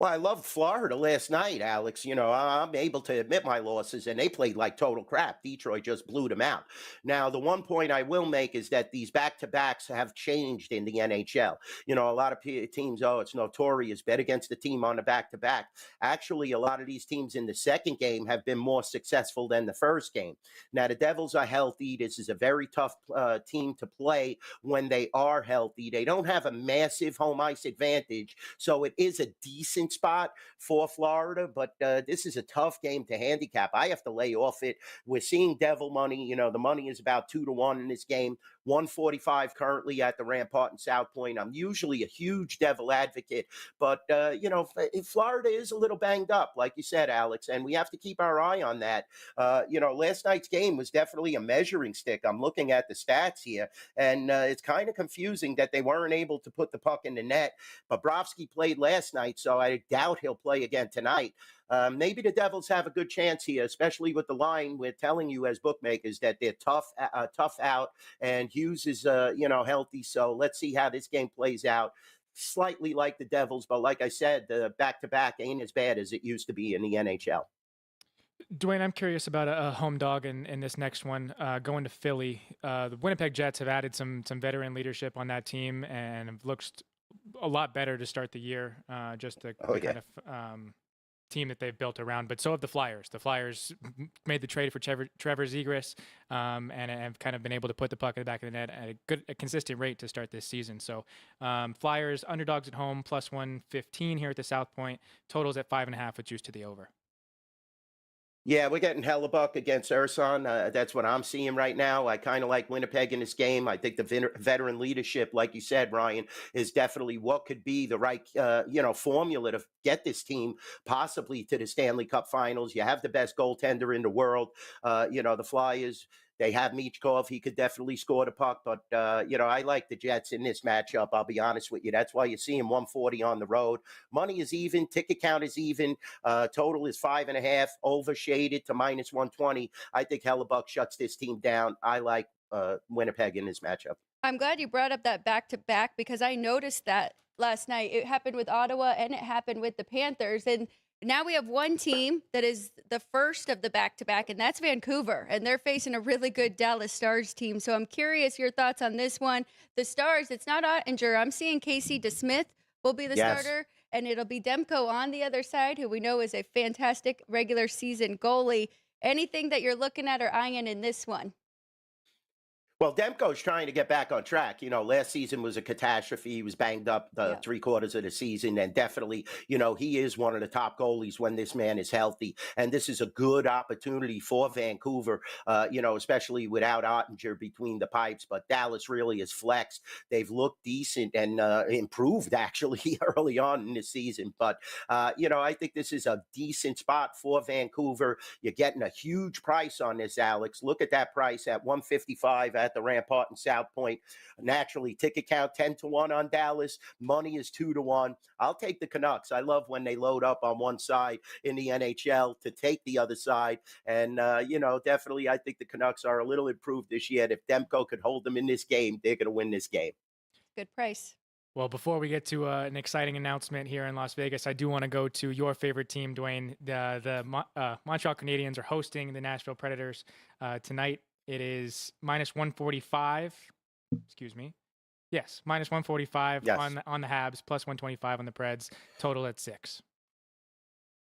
Well, I loved Florida last night, Alex. I'm able to admit my losses, and they played like total crap. Detroit just blew them out. Now, the one point I will make is that these back-to-backs have changed in the NHL. A lot of teams, it's notorious, bet against the team on the back-to-back. Actually, a lot of these teams in the second game have been more successful than the first game. Now, the Devils are healthy. This is a very tough team to play when they are healthy. They don't have a massive home ice advantage, so it is a decent spot for Florida, but this is a tough game to handicap. I have to lay off it. We're seeing devil money. The money is about 2-1 in this game. 145 currently at the Rampart in South Point. I'm usually a huge devil advocate, but Florida is a little banged up, like you said, Alex, and we have to keep our eye on that. Last night's game was definitely a measuring stick. I'm looking at the stats here, and it's kind of confusing that they weren't able to put the puck in the net. Bobrovsky played last night, so I doubt he'll play again tonight. Maybe the Devils have a good chance here, especially with the line. We're telling you as bookmakers that they're tough out, and Hughes is healthy. So let's see how this game plays out. Slightly like the Devils, but like I said, the back-to-back ain't as bad as it used to be in the NHL. Dwayne, I'm curious about a home dog in this next one, going to Philly. The Winnipeg Jets have added some veteran leadership on that team and have looked a lot better to start the year. Just the kind of team that they've built around, but so have the Flyers. The Flyers made the trade for Trevor Zegras, and have kind of been able to put the puck in the back of the net at a consistent rate to start this season. So Flyers underdogs at home, plus 115 here at the South Point. Totals at 5.5 with juice to the over. Yeah, we're getting Hellebuck against Urson. That's what I'm seeing right now. I kind of like Winnipeg in this game. I think the veteran leadership, like you said, Ryan, is definitely what could be the right, formula to get this team possibly to the Stanley Cup Finals. You have the best goaltender in the world. The Flyers. They have Michkov. He could definitely score the puck. But, I like the Jets in this matchup. I'll be honest with you. That's why you see him 140 on the road. Money is even. Ticket count is even. Total is 5.5. Overshaded to minus 120. I think Hellebuck shuts this team down. I like Winnipeg in this matchup. I'm glad you brought up that back-to-back because I noticed that last night. It happened with Ottawa and it happened with the Panthers. And now we have one team that is the first of the back-to-back, and that's Vancouver, and they're facing a really good Dallas Stars team. So I'm curious your thoughts on this one. The Stars, it's not Ottinger. I'm seeing Casey DeSmith will be the starter, and it'll be Demko on the other side, who we know is a fantastic regular season goalie. Anything that you're looking at or eyeing in this one? Well, Demko's trying to get back on track. Last season was a catastrophe. He was banged up the Yeah. 3 quarters of the season. And definitely, he is one of the top goalies when this man is healthy. And this is a good opportunity for Vancouver, especially without Ottinger between the pipes. But Dallas really is flexed. They've looked decent and improved, actually, early on in the season. But, I think this is a decent spot for Vancouver. You're getting a huge price on this, Alex. Look at that price at 155 at the Rampart and South Point. Naturally, ticket count 10-1 on Dallas. Money is 2-1. I'll take the Canucks. I love when they load up on one side in the NHL to take the other side. And, definitely I think the Canucks are a little improved this year. And if Demko could hold them in this game, they're going to win this game. Good price. Well, before we get to an exciting announcement here in Las Vegas, I do want to go to your favorite team, Dwayne. The Montreal Canadiens are hosting the Nashville Predators tonight. It is minus 145. Excuse me. Yes, minus 145 Yes. on the Habs, plus 125 on the Preds. Total at 6.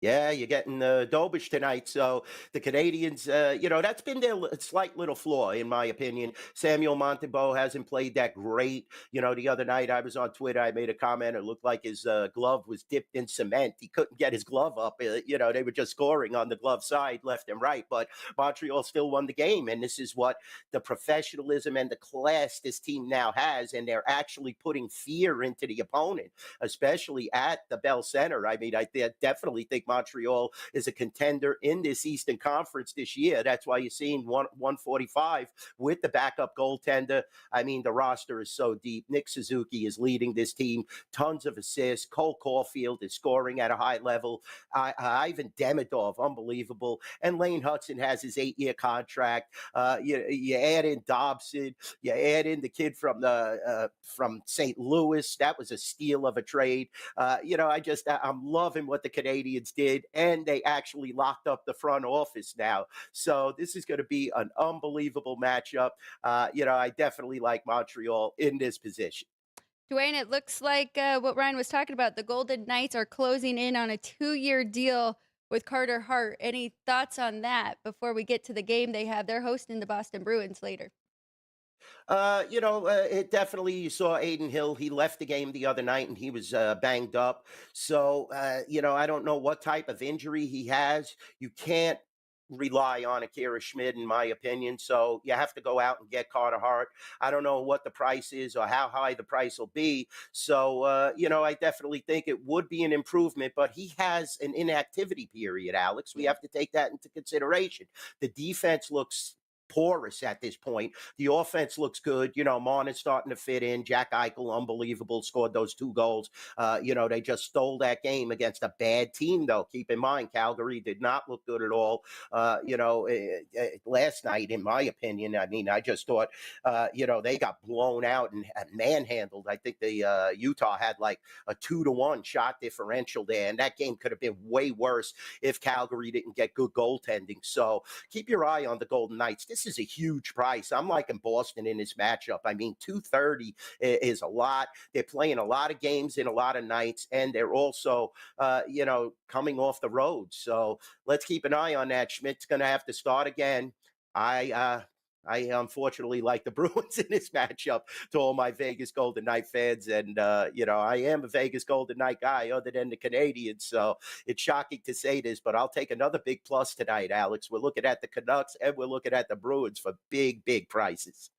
Yeah, you're getting Dobish tonight. So the Canadians, that's been their slight little flaw, in my opinion. Samuel Montembeault hasn't played that great. The other night I was on Twitter. I made a comment. It looked like his glove was dipped in cement. He couldn't get his glove up. They were just scoring on the glove side, left and right. But Montreal still won the game. And this is what the professionalism and the class this team now has. And they're actually putting fear into the opponent, especially at the Bell Center. I mean, I definitely think Montreal is a contender in this Eastern Conference this year. That's why you're seeing 145 with the backup goaltender. I mean, the roster is so deep. Nick Suzuki is leading this team. Tons of assists. Cole Caulfield is scoring at a high level. Ivan Demidov, unbelievable. And Lane Hudson has his 8-year contract. You add in Dobson. You add in the kid from St. Louis. That was a steal of a trade. I'm loving what the Canadians did, and they actually locked up the front office now. So this is going to be an unbelievable matchup. I definitely like Montreal in this position. Dwayne, it looks like what Ryan was talking about. The Golden Knights are closing in on a 2-year deal with Carter Hart. Any thoughts on that before we get to the game they have? They're hosting the Boston Bruins later. It definitely, you saw Aiden Hill. He left the game the other night and he was banged up. So, I don't know what type of injury he has. You can't rely on Akira Schmid, in my opinion. So you have to go out and get Carter Hart. I don't know what the price is or how high the price will be. So, I definitely think it would be an improvement, but he has an inactivity period, Alex. We have to take that into consideration. The defense looks porous at this point. The offense looks good. Marner's starting to fit in. Jack Eichel, unbelievable, scored those 2 goals. They just stole that game against a bad team, though. Keep in mind, Calgary did not look good at all. Last night, in my opinion, I mean, I just thought, they got blown out and manhandled. I think the Utah had like a 2-1 shot differential there, and that game could have been way worse if Calgary didn't get good goaltending. So keep your eye on the Golden Knights. This is a huge price. I'm liking Boston in this matchup. I mean, 230 is a lot. They're playing a lot of games in a lot of nights, and they're also, coming off the road. So let's keep an eye on that. Schmidt's going to have to start again. I unfortunately like the Bruins in this matchup to all my Vegas Golden Knight fans. And, I am a Vegas Golden Knight guy other than the Canadians. So it's shocking to say this, but I'll take another big plus tonight, Alex. We're looking at the Canucks and we're looking at the Bruins for big, big prices.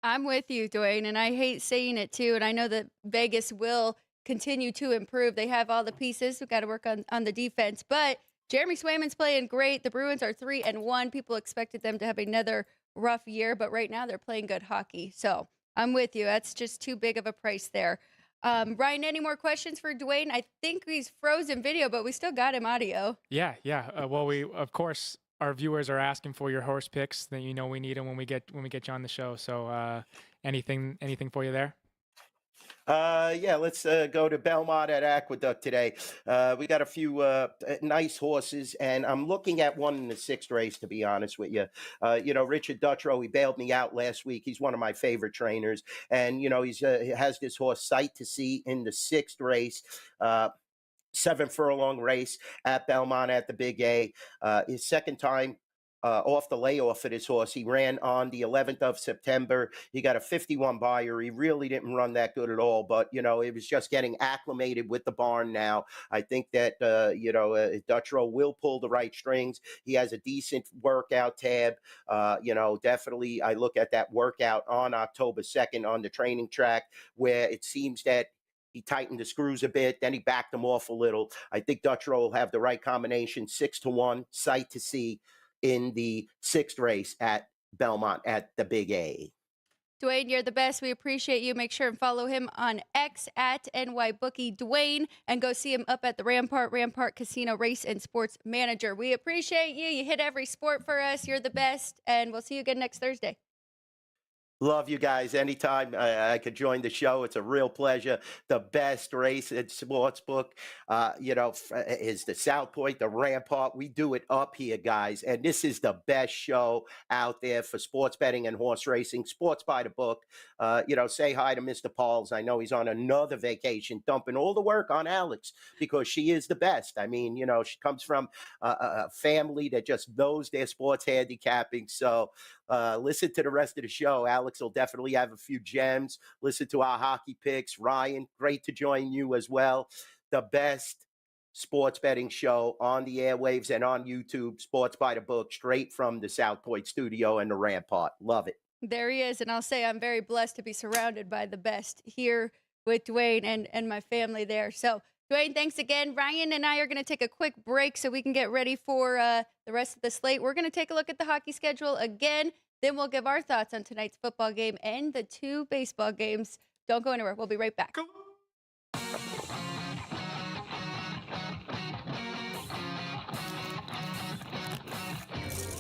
I'm with you, Dwayne, and I hate saying it too. And I know that Vegas will continue to improve. They have all the pieces. We've got to work on the defense. But Jeremy Swayman's playing great. The Bruins are 3-1. People expected them to have another rough year, but right now they're playing good hockey. So I'm with you. That's just too big of a price there. Ryan, any more questions for Dwayne? I think he's frozen video, but we still got him audio. Yeah. Well, we, of course, our viewers are asking for your horse picks. That we need them when we get you on the show. So anything for you there? Let's go to Belmont at Aqueduct today. We got a few nice horses, and I'm looking at one in the 6th race, to be honest with you. Richard Dutrow, he bailed me out last week. He's one of my favorite trainers, and, he has this horse Sight to See in the 6th race. 7 furlong race at Belmont at the Big A. His second time off the layoff of this horse. He ran on the 11th of September. He got a 51 buyer. He really didn't run that good at all, but, it was just getting acclimated with the barn now. I think that, Dutrow will pull the right strings. He has a decent workout tab. Definitely I look at that workout on October 2nd on the training track where it seems that he tightened the screws a bit, then he backed them off a little. I think Dutrow will have the right combination, 6-1, sight to see in the 6th race at Belmont at the Big A. Dwayne, you're the best. We appreciate you. Make sure and follow him on X at NYBookie Dwayne and go see him up at the Rampart Casino Race and Sports Manager. We appreciate you. You hit every sport for us. You're the best. And we'll see you again next Thursday. Love you guys. Anytime I could join the show, it's a real pleasure. The best race and sports book, is the South Point, the Rampart. We do it up here, guys. And this is the best show out there for sports betting and horse racing. Sports by the book. Say hi to Mr. Pauls. I know he's on another vacation, dumping all the work on Alex because she is the best. I mean, she comes from a family that just knows their sports handicapping. So listen to the rest of the show. Alex will definitely have a few gems. Listen to our hockey picks. Ryan, great to join you as well. The best sports betting show on the airwaves and on YouTube, Sports by the Book, straight from the South Point studio and the Rampart. Love it. There he is. And I'll say I'm very blessed to be surrounded by the best here with Dwayne and my family there. So, Dwayne, thanks again. Ryan and I are going to take a quick break so we can get ready for the rest of the slate. We're going to take a look at the hockey schedule again. Then we'll give our thoughts on tonight's football game and the 2 baseball games. Don't go anywhere. We'll be right back.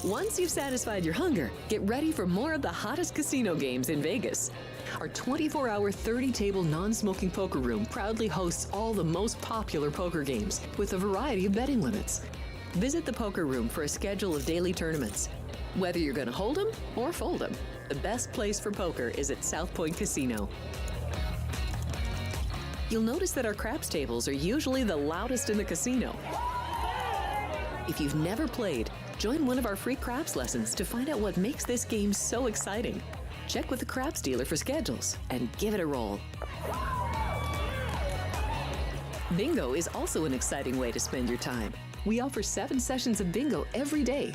Once you've satisfied your hunger, get ready for more of the hottest casino games in Vegas. Our 24-hour, 30-table non-smoking poker room proudly hosts all the most popular poker games with a variety of betting limits. Visit the poker room for a schedule of daily tournaments. Whether you're going to hold 'em or fold 'em, the best place for poker is at South Point Casino. You'll notice that our craps tables are usually the loudest in the casino. If you've never played, join one of our free craps lessons to find out what makes this game so exciting. Check with the craps dealer for schedules and give it a roll. Bingo is also an exciting way to spend your time. We offer 7 sessions of bingo every day.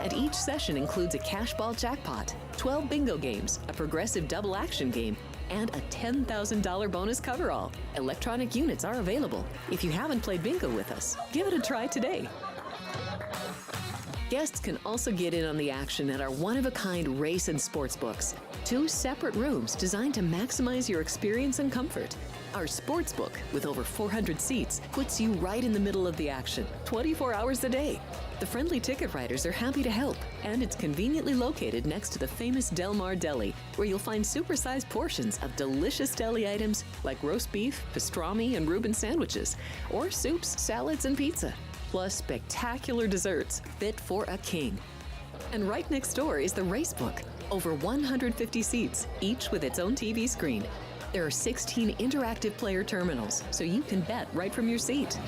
And each session includes a cash ball jackpot, 12 bingo games, a progressive double action game, and a $10,000 bonus coverall. Electronic units are available. If you haven't played bingo with us, give it a try today. Guests can also get in on the action at our one-of-a-kind race and sports books. 2 separate rooms designed to maximize your experience and comfort. Our sports book, with over 400 seats, puts you right in the middle of the action, 24 hours a day. The friendly ticket writers are happy to help, and it's conveniently located next to the famous Del Mar Deli, where you'll find supersized portions of delicious deli items like roast beef, pastrami, and Reuben sandwiches, or soups, salads, and pizza, plus spectacular desserts fit for a king. And right next door is the race book, over 150 seats, each with its own TV screen. There are 16 interactive player terminals, so you can bet right from your seat.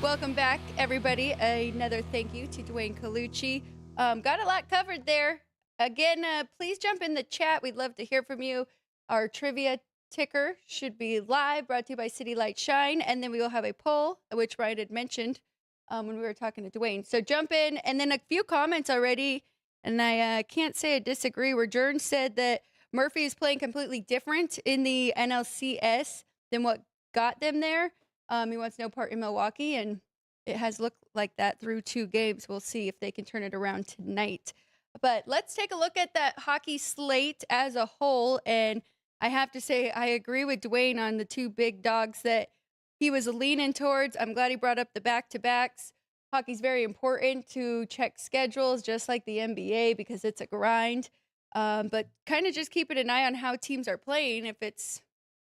Welcome back, everybody. Another thank you to Dwayne Colucci. Got a lot covered there. Again, please jump in the chat. We'd love to hear from you. Our trivia ticker should be live, brought to you by City Light Shine. And then we will have a poll, which Ryan had mentioned when we were talking to Dwayne. So jump in. And then a few comments already. And I can't say I disagree, where Jern said that Murphy is playing completely different in the NLCS than what got them there. He wants no part in Milwaukee, and it has looked like that through 2 games. We'll see if they can turn it around tonight. But let's take a look at that hockey slate as a whole. And I have to say, I agree with Dwayne on the 2 big dogs that he was leaning towards. I'm glad he brought up the back-to-backs. Hockey's very important to check schedules, just like the NBA, because it's a grind. But kind of just keeping an eye on how teams are playing, if it's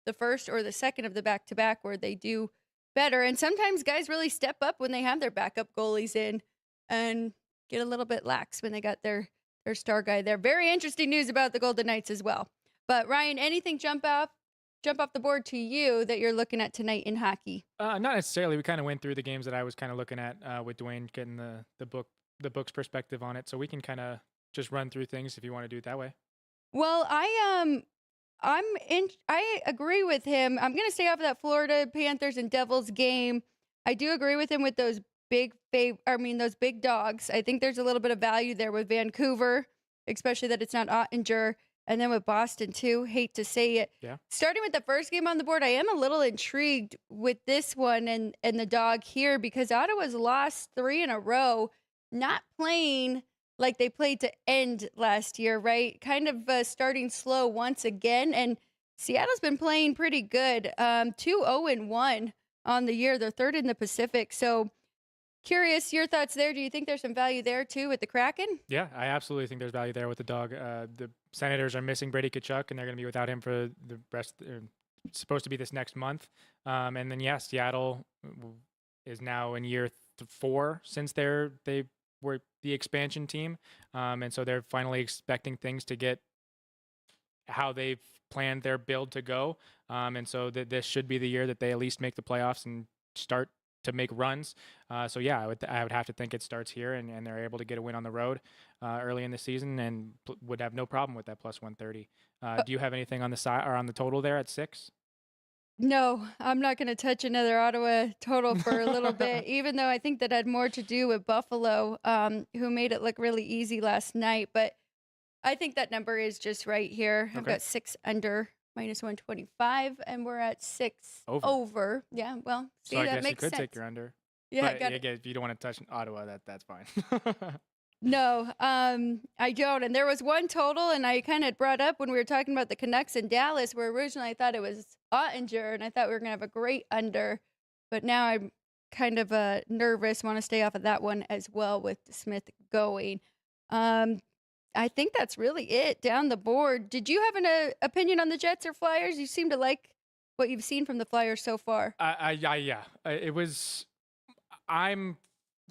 the first or the second of the back-to-back where they do better. And sometimes guys really step up when they have their backup goalies in and get a little bit lax when they got their their star guy there. Very interesting news about the Golden Knights as well. But Ryan, anything jump off the board to you that you're looking at tonight in hockey? Not necessarily. We kind of went through the games that I was kind of looking at with Dwayne getting the book's perspective on it, so we can kind of just run through things if you want to do it that way. Well, I agree with him. I'm going to stay off of that Florida Panthers and Devils game. I do agree with him with those those big dogs. I think there's a little bit of value there with Vancouver, especially that it's not Ottinger. And then with Boston, too. Hate to say it. Yeah. Starting with the first game on the board, I am a little intrigued with this one and the dog here because Ottawa's lost 3 in a row, not playing like they played to end last year, right? Kind of starting slow once again. And Seattle's been playing pretty good. 2-0-1 on the year. They're third in the Pacific. So curious, your thoughts there. Do you think there's some value there, too, with the Kraken? Yeah, I absolutely think there's value there with the dog. The Senators are missing Brady Tkachuk, and they're going to be without him for the rest. It's supposed to be this next month. And then, yeah, Seattle is now in year 4 since they were the expansion team. And so they're finally expecting things to get how they've planned their build to go. And so this should be the year that they at least make the playoffs and start to make runs. So yeah, I would have to think it starts here, and they're able to get a win on the road early in the season, and would have no problem with that plus 130. Do you have anything on the side or on the total there at 6? No, I'm not going to touch another Ottawa total for a little bit, even though I think that had more to do with Buffalo, who made it look really easy last night. But I think that number is just right here. Okay. I've got 6 under, minus 125, and we're at 6 over. Yeah, well, see, So I that guess makes you could sense. take your under. Yeah, But again, if you don't want to touch Ottawa, that's fine. No, I don't. And there was one total, and I kind of brought up when we were talking about the Canucks in Dallas, where originally I thought it was Ottinger, and I thought we were going to have a great under. But now I'm kind of nervous, want to stay off of that one as well with Smith going. I think that's really it down the board. Did you have an opinion on the Jets or Flyers? You seem to like what you've seen from the Flyers so far. Yeah. I'm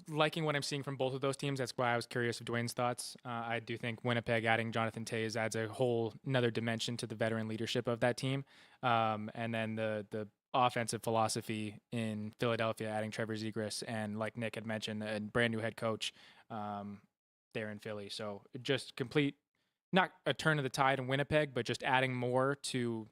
liking what I'm seeing from both of those teams. That's why I was curious of Dwayne's thoughts. I do think Winnipeg adding Jonathan Toews adds a whole another dimension to the veteran leadership of that team. And then the offensive philosophy in Philadelphia, adding Trevor Zegras, and like Nick had mentioned, a brand new head coach there in Philly. So just complete, not a turn of the tide in Winnipeg, but just adding more to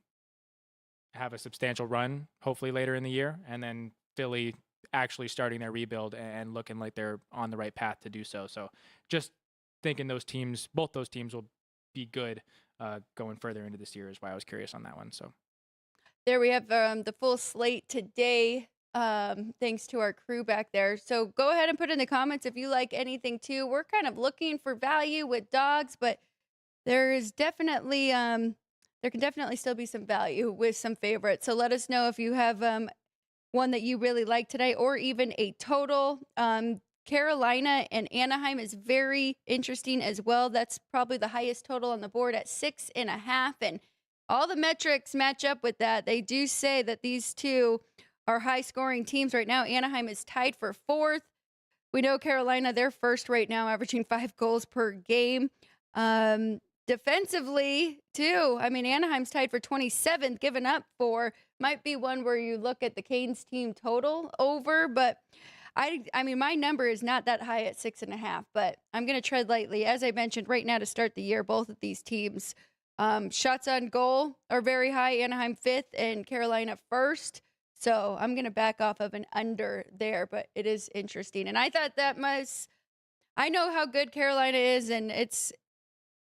have a substantial run, hopefully later in the year. And then Philly actually starting their rebuild and looking like they're on the right path to do so. So just thinking both those teams will be good going further into this year is why I was curious on that one. So there we have the full slate today, thanks to our crew back there. So go ahead and put in the comments if you like anything too. We're kind of looking for value with dogs, but there is definitely there can definitely still be some value with some favorites. So let us know if you have one that you really like tonight, or even a total. Carolina and Anaheim is very interesting as well. That's probably the highest total on the board at 6.5. And all the metrics match up with that. They do say that these two are high-scoring teams right now. Anaheim is tied for 4th. We know Carolina, they're first right now, averaging 5 goals per game. Defensively, too, I mean, Anaheim's tied for 27th, given up 4. Might be one where you look at the Canes team total over, but I mean, my number is not that high at 6.5, but I'm going to tread lightly. As I mentioned, right now to start the year, both of these teams, shots on goal are very high. Anaheim 5th and Carolina 1st. So I'm going to back off of an under there, but it is interesting. And I thought I know how good Carolina is, and it's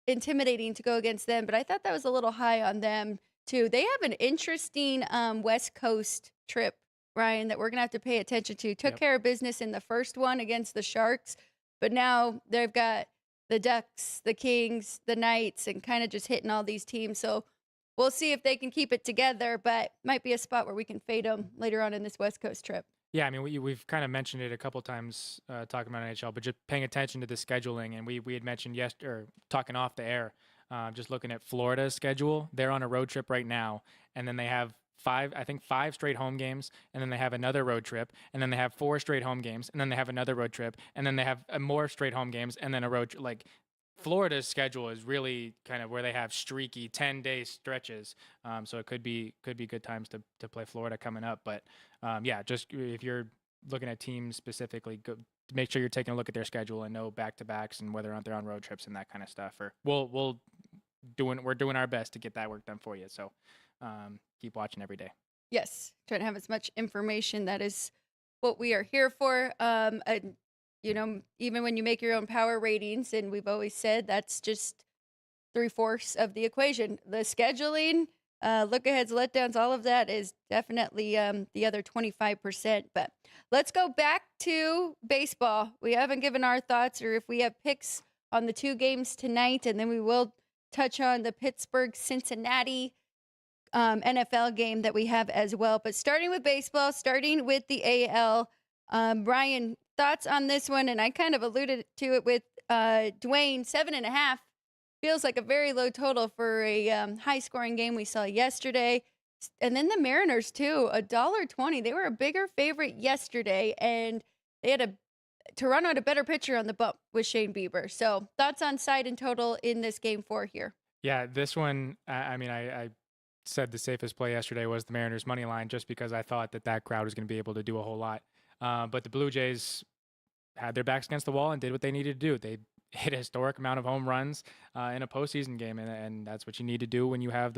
intimidating to go against them, but I thought that was a little high on them too. They have an interesting West Coast trip, Ryan, that we're going to have to pay attention to. Took care of business in the first one against the Sharks, but now they've got the Ducks, the Kings, the Knights, and kind of just hitting all these teams. So we'll see if they can keep it together, but might be a spot where we can fade them later on in this West Coast trip. Yeah, I mean, we've kind of mentioned it a couple times talking about NHL, but just paying attention to the scheduling. And we had mentioned talking off the air, just looking at Florida's schedule. They're on a road trip right now, and then they have 5 straight home games, and then they have another road trip, and then they have 4 straight home games, and then they have another road trip, and then they have more straight home games, and then a road like Florida's schedule is really kind of where they have streaky 10-day stretches. So it could be good times to play Florida coming up. But yeah, just if you're looking at teams specifically, make sure you're taking a look at their schedule and know back-to-backs and whether or not they're on road trips and that kind of stuff. Or we're doing our best to get that work done for you. So keep watching every day. Yes, trying to have as much information. That is what we are here for. Even when you make your own power ratings, and we've always said that's just 3/4 of the equation. The scheduling, look-aheads, letdowns, all of that is definitely the other 25%. But let's go back to baseball. We haven't given our thoughts or if we have picks on the 2 games tonight, and then we will touch on the Pittsburgh-Cincinnati NFL game that we have as well. But starting with baseball, starting with the AL, Brian, thoughts on this one? And I kind of alluded to it with Dwayne. 7.5 feels like a very low total for a high-scoring game we saw yesterday. And then the Mariners, too, $1.20. They were a bigger favorite yesterday, and they had Toronto had a better pitcher on the bump with Shane Bieber. So thoughts on side and total in this game 4 here? Yeah, this one, I said the safest play yesterday was the Mariners money line just because I thought that crowd was going to be able to do a whole lot. But the Blue Jays had their backs against the wall and did what they needed to do. They hit a historic amount of home runs in a postseason game, and that's what you need to do when you have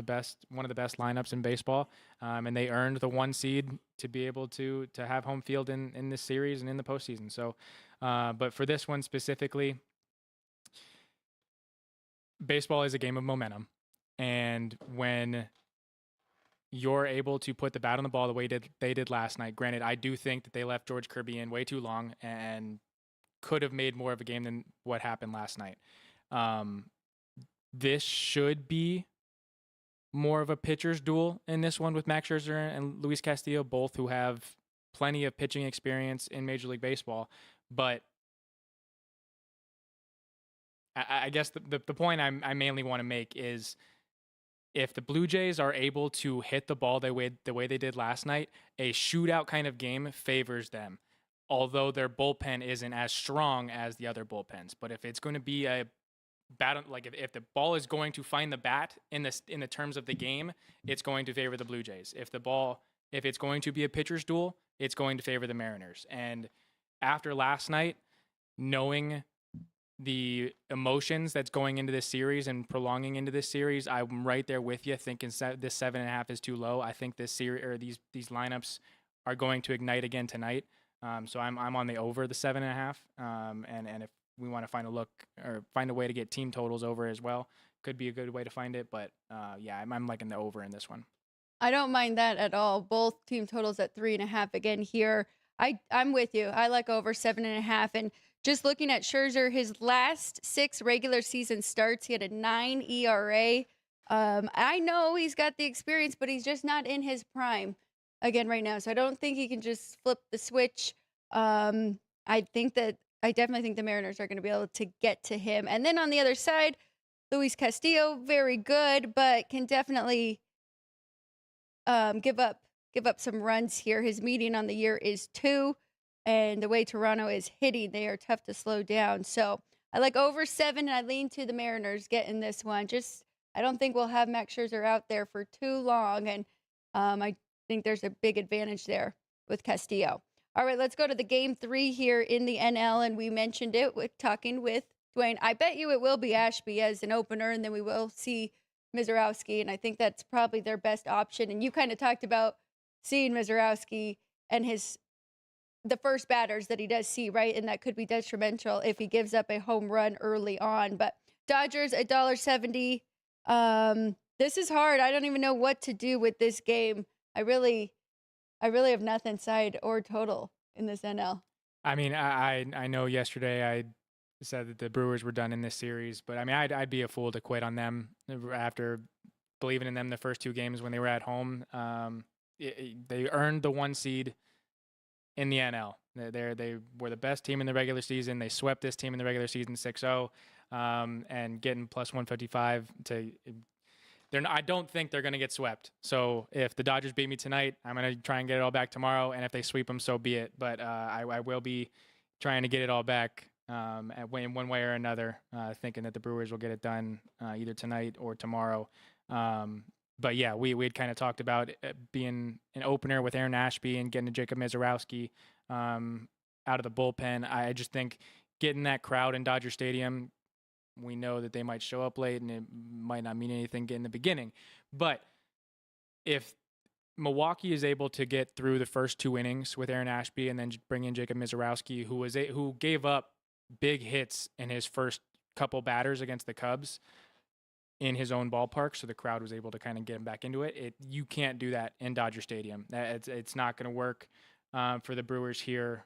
one of the best lineups in baseball. And they earned the 1 seed to be able to have home field in this series and in the postseason. So, but for this one specifically, baseball is a game of momentum, and when you're able to put the bat on the ball the way they did last night. Granted, I do think that they left George Kirby in way too long and could have made more of a game than what happened last night. This should be more of a pitcher's duel in this one with Max Scherzer and Luis Castillo, both who have plenty of pitching experience in Major League Baseball. But I guess the point I mainly want to make is, if the Blue Jays are able to hit the ball the way they did last night, a shootout kind of game favors them, although their bullpen isn't as strong as the other bullpens. But if it's going to be a bat, like if the ball is going to find the bat in the terms of the game, it's going to favor the Blue Jays. If it's going to be a pitcher's duel, it's going to favor the Mariners. And after last night, knowing the emotions that's going into this series and prolonging into this series, I'm right there with you, thinking this 7.5 is too low. I think this series or these lineups are going to ignite again tonight. So I'm on the over the 7.5. And if we want to find a way to get team totals over as well, could be a good way to find it. But yeah, I'm liking the over in this one. I don't mind that at all. Both team totals at 3.5 again here. I'm with you. I like over 7.5. And just looking at Scherzer, his last 6 regular season starts, he had a 9 ERA. I know he's got the experience, but he's just not in his prime again right now. So I don't think he can just flip the switch. I definitely think the Mariners are going to be able to get to him. And then on the other side, Luis Castillo, very good, but can definitely give up some runs here. His median on the year is 2. And the way Toronto is hitting, they are tough to slow down. So I like over 7, and I lean to the Mariners getting this one. I don't think we'll have Max Scherzer out there for too long, and I think there's a big advantage there with Castillo. All right, let's go to the game 3 here in the NL, and we mentioned it with talking with Dwayne. I bet you it will be Ashby as an opener, and then we will see Mizorowski, and I think that's probably their best option. And you kind of talked about seeing Mizorowski and the first batters that he does see, right? And that could be detrimental if he gives up a home run early on. But Dodgers, $1.70. This is hard. I don't even know what to do with this game. I really have nothing side or total in this NL. I mean, I know yesterday I said that the Brewers were done in this series, but I mean, I'd be a fool to quit on them after believing in them the first 2 games when they were at home. They earned the 1 seed in the NL. They were the best team in the regular season. They swept this team in the regular season 6-0, and getting plus 155 I don't think they're going to get swept. So if the Dodgers beat me tonight, I'm going to try and get it all back tomorrow. And if they sweep them, so be it. But I will be trying to get it all back in one way or another, thinking that the Brewers will get it done either tonight or tomorrow. But yeah, we had kind of talked about it being an opener with Aaron Ashby and getting Jacob Misiorowski out of the bullpen. I just think getting that crowd in Dodger Stadium, we know that they might show up late and it might not mean anything in the beginning. But if Milwaukee is able to get through the first 2 innings with Aaron Ashby and then bring in Jacob Misiorowski, who gave up big hits in his first couple batters against the Cubs in his own ballpark, so the crowd was able to kind of get him back into it. You can't do that in Dodger Stadium. It's not going to work for the Brewers here.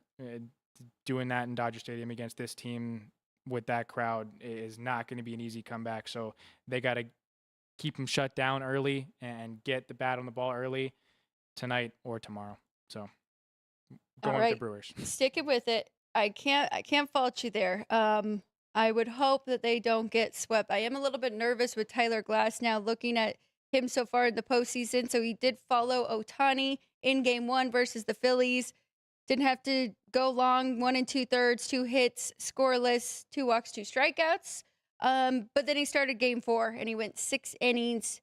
Doing that in Dodger Stadium against this team with that crowd is not going to be an easy comeback. So they got to keep them shut down early and get the bat on the ball early tonight or tomorrow. So going with the Brewers. Sticking with it. I can't fault you there. I would hope that they don't get swept. I am a little bit nervous with Tyler Glass now, looking at him so far in the postseason. So he did follow Ohtani in Game 1 versus the Phillies. Didn't have to go long, 1 2/3, 2 hits, scoreless, 2 walks, 2 strikeouts. But then he started Game 4 and he went 6 innings,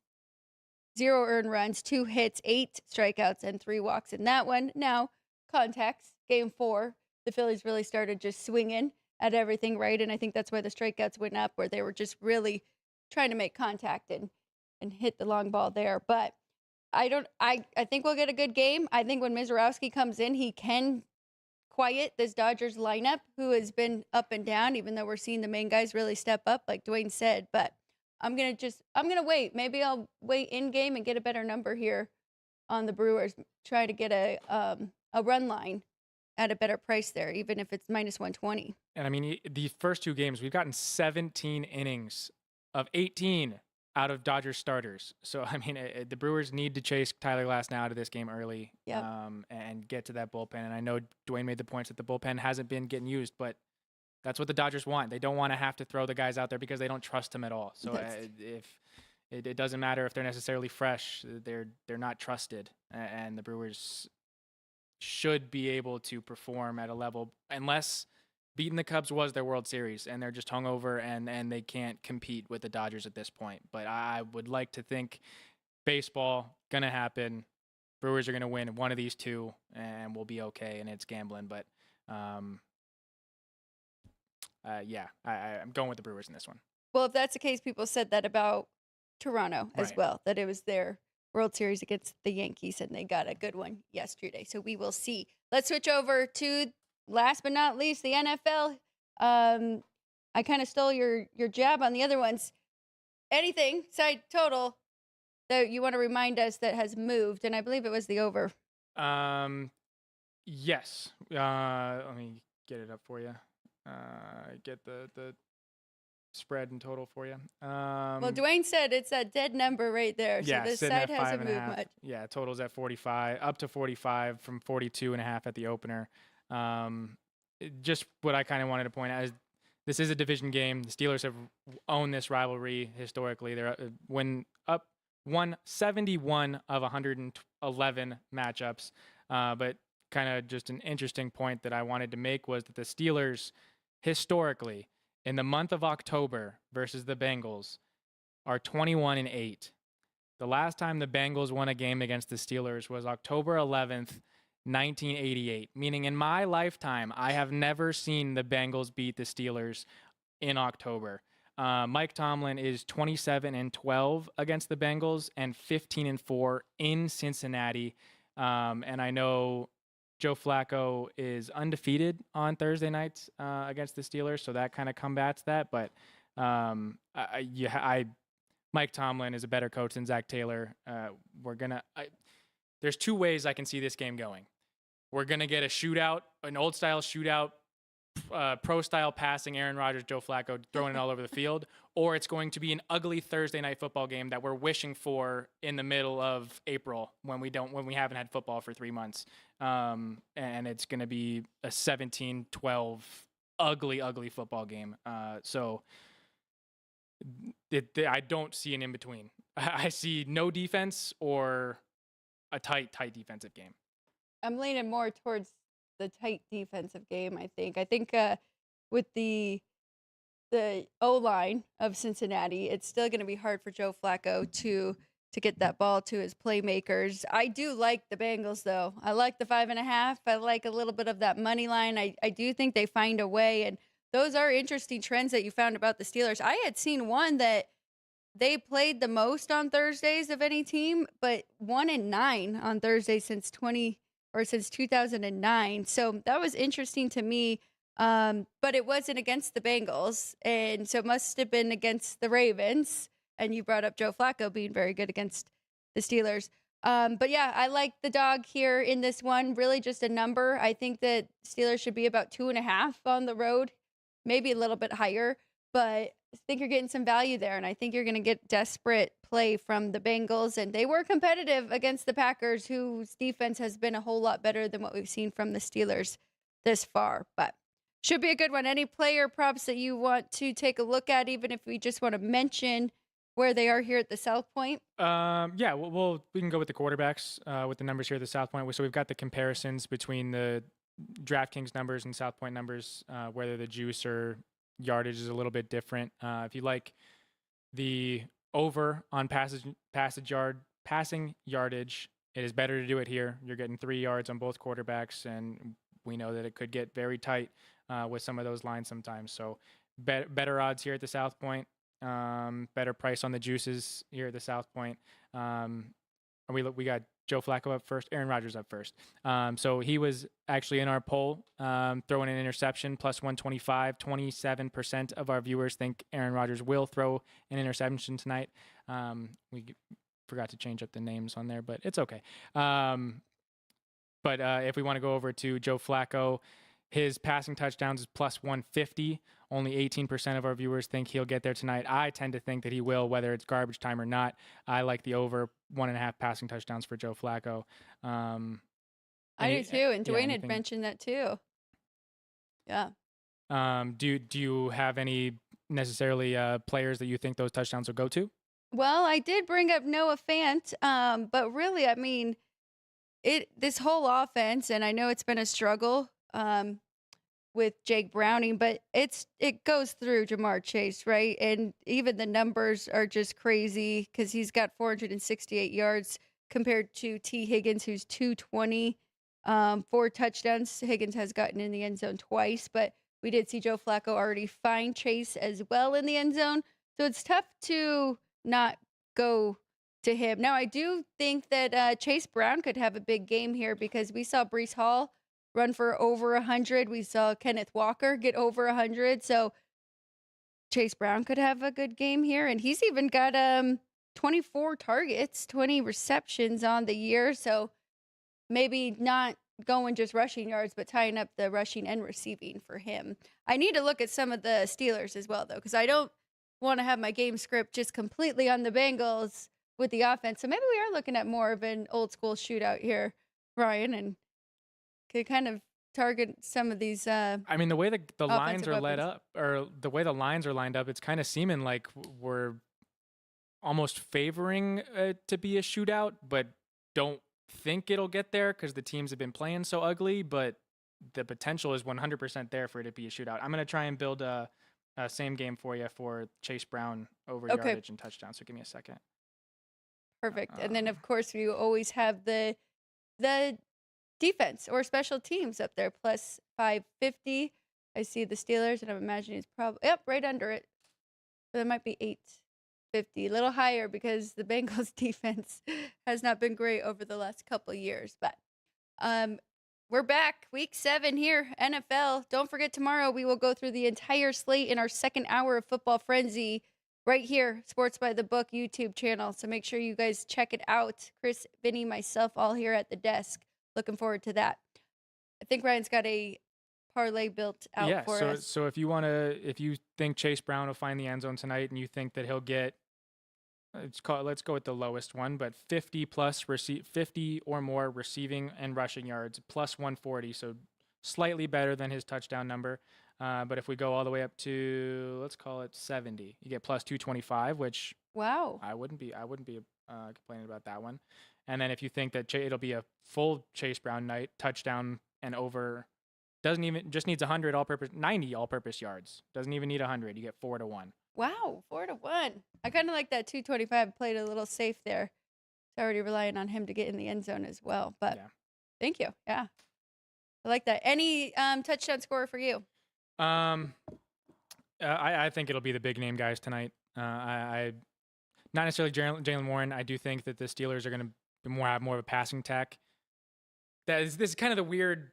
0 earned runs, 2 hits, 8 strikeouts, and 3 walks in that one. Now, context, Game 4, the Phillies really started just swinging at everything, right? And I think that's why the strikeouts went up, where they were just really trying to make contact and hit the long ball there. But I think we'll get a good game. I think when Misiorowski comes in, he can quiet this Dodgers lineup, who has been up and down, even though we're seeing the main guys really step up, like Dwayne said. But I'm gonna wait. Maybe I'll wait in game and get a better number here on the Brewers. Try to get a run line at a better price there, even if it's -120. And I mean, the first 2 games, we've gotten 17 innings of 18 out of Dodgers starters. So, I mean, the Brewers need to chase Tyler Glass now out of this game early. Yep. And get to that bullpen. And I know Dwayne made the points that the bullpen hasn't been getting used, but that's what the Dodgers want. They don't want to have to throw the guys out there because they don't trust them at all. So if it doesn't matter if they're necessarily fresh, they're not trusted. And the Brewers should be able to perform at a level, unless beating the Cubs was their World Series and they're just hungover and they can't compete with the Dodgers at this point. But I would like to think baseball going to happen. Brewers are going to win one of these 2 and we'll be okay, and it's gambling. But I'm going with the Brewers in this one. Well, if that's the case, people said that about Toronto as well, that it was their World Series against the Yankees and they got a good one yesterday. So we will see. Let's switch over to, last but not least, the NFL. I kind of stole your jab on the other ones. Anything, side total, that you want to remind us that has moved? And I believe it was the over. Yes. Let me get it up for you. Get the spread and total for you. Well, Dwayne said it's that dead number right there. So Yeah, this sitting side at hasn't 5.5. moved much. Yeah, total's at 45, up to 45 from 42.5 at the opener. Just what I kind of wanted to point out is this is a division game. The Steelers have owned this rivalry historically. They're won 71 of 111 matchups. But kind of just an interesting point that I wanted to make was that the Steelers historically, in the month of October versus the Bengals, are 21-8. The last time the Bengals won a game against the Steelers was October 11th, 1988, meaning in my lifetime, I have never seen the Bengals beat the Steelers in October. Mike Tomlin is 27-12 against the Bengals and 15-4 in Cincinnati. And I know Joe Flacco is undefeated on Thursday nights against the Steelers, so that kind of combats that. But Mike Tomlin is a better coach than Zach Taylor. There's 2 ways I can see this game going. We're gonna get a shootout, an old style shootout, pro style passing, Aaron Rodgers, Joe Flacco throwing it all over the field, or it's going to be an ugly Thursday night football game that we're wishing for in the middle of April when we haven't had football for 3 months. And it's going to be a 17-12 ugly football game. So I don't see an in between. I see no defense or a tight defensive game. I'm leaning more towards the tight defensive game, I think. with the O-line of Cincinnati, it's still going to be hard for Joe Flacco to get that ball to his playmakers. I do like the Bengals, though. I like the 5.5. I like a little bit of that money line. I do think they find a way, and those are interesting trends that you found about the Steelers. I had seen one that they played the most on Thursdays of any team, but 1-9 on Thursdays since 2009. So that was interesting to me. But it wasn't against the Bengals, and so it must have been against the Ravens. And you brought up Joe Flacco being very good against the Steelers. But yeah, I like the dog here in this one. Really just a number. I think that Steelers should be about 2.5 on the road, maybe a little bit higher. But I think you're getting some value there, and I think you're going to get desperate play from the Bengals. And they were competitive against the Packers, whose defense has been a whole lot better than what we've seen from the Steelers this far. But should be a good one. Any player props that you want to take a look at, even if we just want to mention where they are here at the South Point? Yeah, we can go with the quarterbacks with the numbers here at the South Point. So we've got the comparisons between the DraftKings numbers and South Point numbers, whether the juice or yardage is a little bit different. If you like the over on passing yardage, it is better to do it here. You're getting 3 yards on both quarterbacks, and we know that it could get very tight with some of those lines sometimes. So better odds here at the South Point. Better price on the juices here at the South Point. We got Joe Flacco up first, Aaron Rodgers up first. So he was actually in our poll, throwing an interception, plus 125. 27% of our viewers think Aaron Rodgers will throw an interception tonight. We forgot to change up the names on there, but it's okay. But if we want to go over to Joe Flacco, his passing touchdowns is plus 150. Only 18% of our viewers think he'll get there tonight. I tend to think that he will, whether it's garbage time or not. I like the over 1.5 passing touchdowns for Joe Flacco. I do too, and Dwayne had mentioned that too. Yeah. Do you have any necessarily players that you think those touchdowns will go to? Well, I did bring up Noah Fant, but really, I mean, this whole offense, and I know it's been a struggle with Jake Browning, but it goes through Jamar Chase, right? And even the numbers are just crazy because he's got 468 yards compared to T. Higgins, who's 220, 4 touchdowns. Higgins has gotten in the end zone twice, but we did see Joe Flacco already find Chase as well in the end zone. So it's tough to not go to him. Now, I do think that Chase Brown could have a big game here because we saw Breece Hall run for over 100. We saw Kenneth Walker get over 100. So Chase Brown could have a good game here. And he's even got 24 targets, 20 receptions on the year. So maybe not going just rushing yards, but tying up the rushing and receiving for him. I need to look at some of the Steelers as well, though, because I don't want to have my game script just completely on the Bengals with the offense. So maybe we are looking at more of an old school shootout here, Ryan, and could kind of target some of these. I mean, the way the lines are led up, or the way the lines are lined up, it's kind of seeming like we're almost favoring it to be a shootout, but don't think it'll get there because the teams have been playing so ugly. But the potential is 100% there for it to be a shootout. I'm going to try and build a same game for you for Chase Brown over yardage and touchdown. So give me a second. Perfect. And then, of course, you always have the defense or special teams up there, plus 550. I see the Steelers, and I'm imagining it's probably, right under it. But that might be 850, a little higher because the Bengals defense has not been great over the last couple of years. But we're back, week 7 here, NFL. Don't forget, tomorrow we will go through the entire slate in our second hour of Football Frenzy right here, Sports by the Book YouTube channel. So make sure you guys check it out. Chris, Vinny, myself, all here at the desk. Looking forward to that. I think Ryan's got a parlay built out for us. So if you think Chase Brown will find the end zone tonight, and you think that he'll get, let's go with the lowest one, but 50 or more receiving and rushing yards, plus 140, so slightly better than his touchdown number. But if we go all the way up to, let's call it 70, you get plus 225, which wow, I wouldn't be complaining about that one. And then if you think that it'll be a full Chase Brown night, touchdown and over just needs 100 all-purpose, 90 all-purpose yards. Doesn't even need 100. You get 4-1. Wow, 4-1. I kind of like that 225. Played a little safe there. Already relying on him to get in the end zone as well. But Yeah. Thank you. Yeah, I like that. Any touchdown scorer for you? I think it'll be the big name guys tonight. I not necessarily Jalen Warren. I do think that the Steelers are going to have more of a passing attack. This is kind of the weird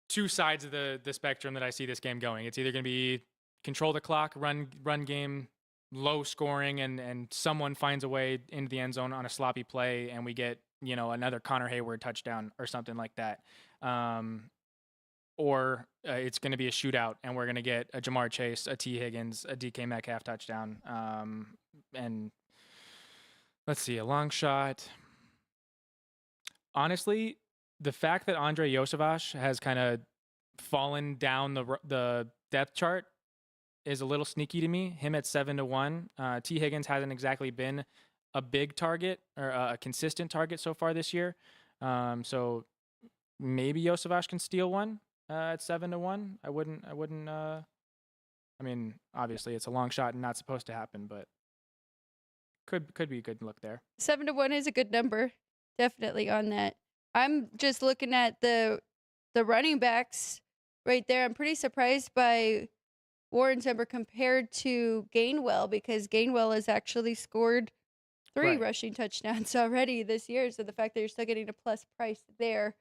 two sides of the spectrum that I see this game going. It's either going to be control the clock, run game, low scoring, and someone finds a way into the end zone on a sloppy play, and we get another Connor Hayward touchdown or something like that. Or it's going to be a shootout, and we're going to get a Jamar Chase, a T. Higgins, a DK Metcalf touchdown, and let's see, a long shot. Honestly, the fact that Andre Yosavash has kind of fallen down the depth chart is a little sneaky to me. Him at 7-1. T. Higgins hasn't exactly been a big target or a consistent target so far this year. So maybe Yosavash can steal one at 7-1. I wouldn't. I mean, obviously it's a long shot and not supposed to happen, but could be a good look there. 7-1 is a good number, definitely on that. I'm just looking at the running backs right there. I'm pretty surprised by Warren's number compared to Gainwell, because Gainwell has actually scored 3 rushing touchdowns already this year. So the fact that you're still getting a plus price there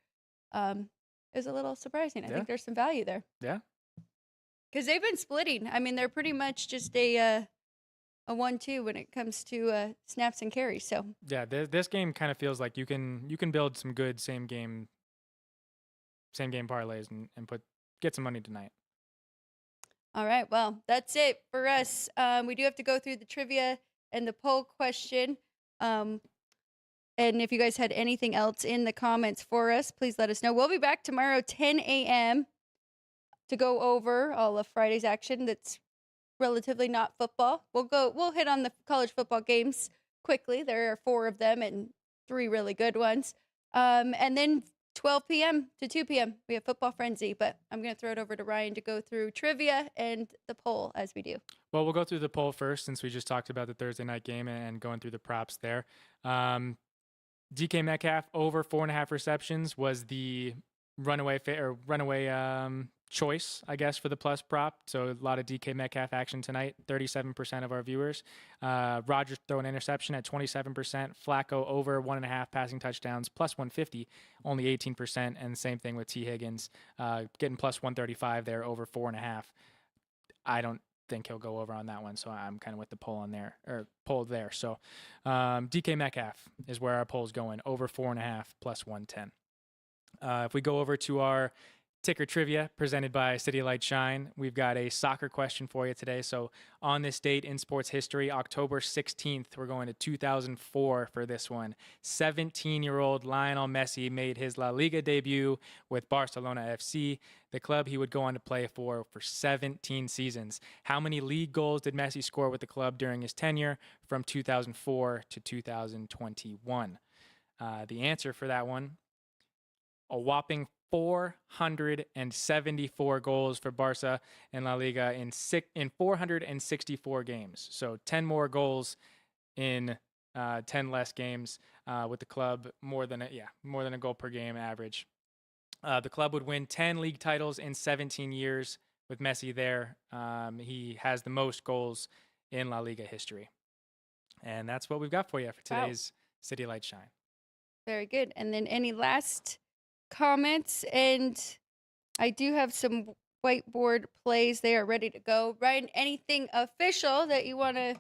is a little surprising. I think there's some value there. Yeah. Because they've been splitting. I mean, they're pretty much just a 1-2 when it comes to snaps and carries. So yeah, this game kind of feels like you can build some good same game parlays and get some money tonight. All right, well, that's it for us. We do have to go through the trivia and the poll question. And if you guys had anything else in the comments for us, please let us know. We'll be back tomorrow, 10 a.m. to go over all of Friday's action that's relatively not football. We'll hit on the college football games quickly. There are 4 of them and 3 really good ones. And then 12 p.m. to 2 p.m. we have Football Frenzy, but I'm going to throw it over to Ryan to go through trivia and the poll as we do. Well, we'll go through the poll first since we just talked about the Thursday night game and going through the props there. DK Metcalf over 4.5 receptions was the runaway choice, I guess, for the plus prop. So a lot of DK Metcalf action tonight. 37% of our viewers. Rodgers throw an interception at 27%. Flacco over 1.5 passing touchdowns plus 150, only 18%. And same thing with T. Higgins, getting plus 135 there over 4.5. I don't think he'll go over on that one, so I'm kind of with the poll there. So DK Metcalf is where our poll's going, over 4.5 plus 110. If we go over to our ticker trivia presented by City Light Shine, we've got a soccer question for you today. So on this date in sports history, October 16th, we're going to 2004 for this one. 17-year-old Lionel Messi made his La Liga debut with Barcelona FC, the club he would go on to play for 17 seasons. How many league goals did Messi score with the club during his tenure from 2004 to 2021? The answer for that one, a whopping 474 goals for Barca and La Liga in 464 games. So 10 more goals in 10 less games with the club, more than a goal per game average. The club would win 10 league titles in 17 years with Messi there. He has the most goals in La Liga history. And that's what we've got for you for today's City Light Shine. Very good. And then any last comments? And I do have some whiteboard plays. They are ready to go. Ryan, anything official that you want to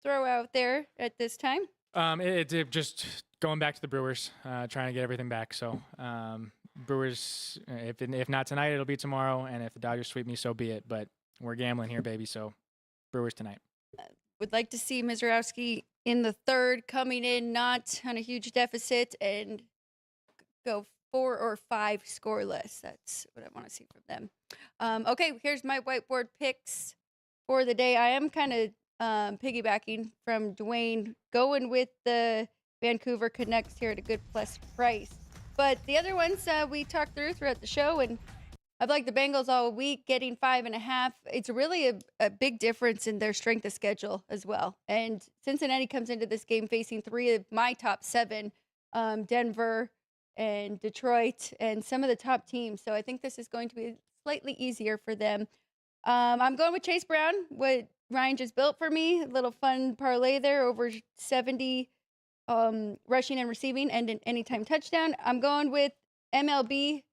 throw out there at this time? It just going back to the Brewers, trying to get everything back. So Brewers, if not tonight, it'll be tomorrow. And if the Dodgers sweep me, so be it. But we're gambling here, baby. So Brewers tonight. Would like to see Mizorowski in the third, coming in not on a huge deficit, and go 4 or 5 scoreless. That's what I want to see from them. Okay, here's my whiteboard picks for the day. I am kind of piggybacking from Dwayne, going with the Vancouver Canucks here at a good plus price. But the other ones we talked throughout the show, and I've liked the Bengals all week, getting 5.5. It's really a big difference in their strength of schedule as well. And Cincinnati comes into this game facing 3 of my top 7, Denver and Detroit and some of the top teams. So I think this is going to be slightly easier for them. I'm going with Chase Brown, what Ryan just built for me. A little fun parlay there, over 70 rushing and receiving and an anytime touchdown. I'm going with MLB,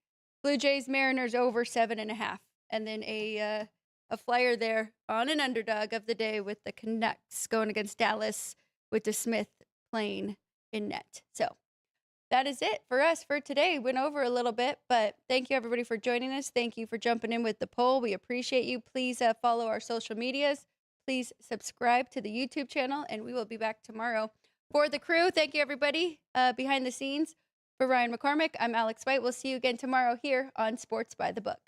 Blue Jays, Mariners over 7.5. And then a flyer there on an underdog of the day with the Canucks going against Dallas with DeSmith playing in net. So that is it for us for today. Went over a little bit, but thank you everybody for joining us. Thank you for jumping in with the poll. We appreciate you. Please follow our social medias. Please subscribe to the YouTube channel, and we will be back tomorrow. For the crew, thank you everybody behind the scenes. For Ryan McCormick, I'm Alex White. We'll see you again tomorrow here on Sports by the Book.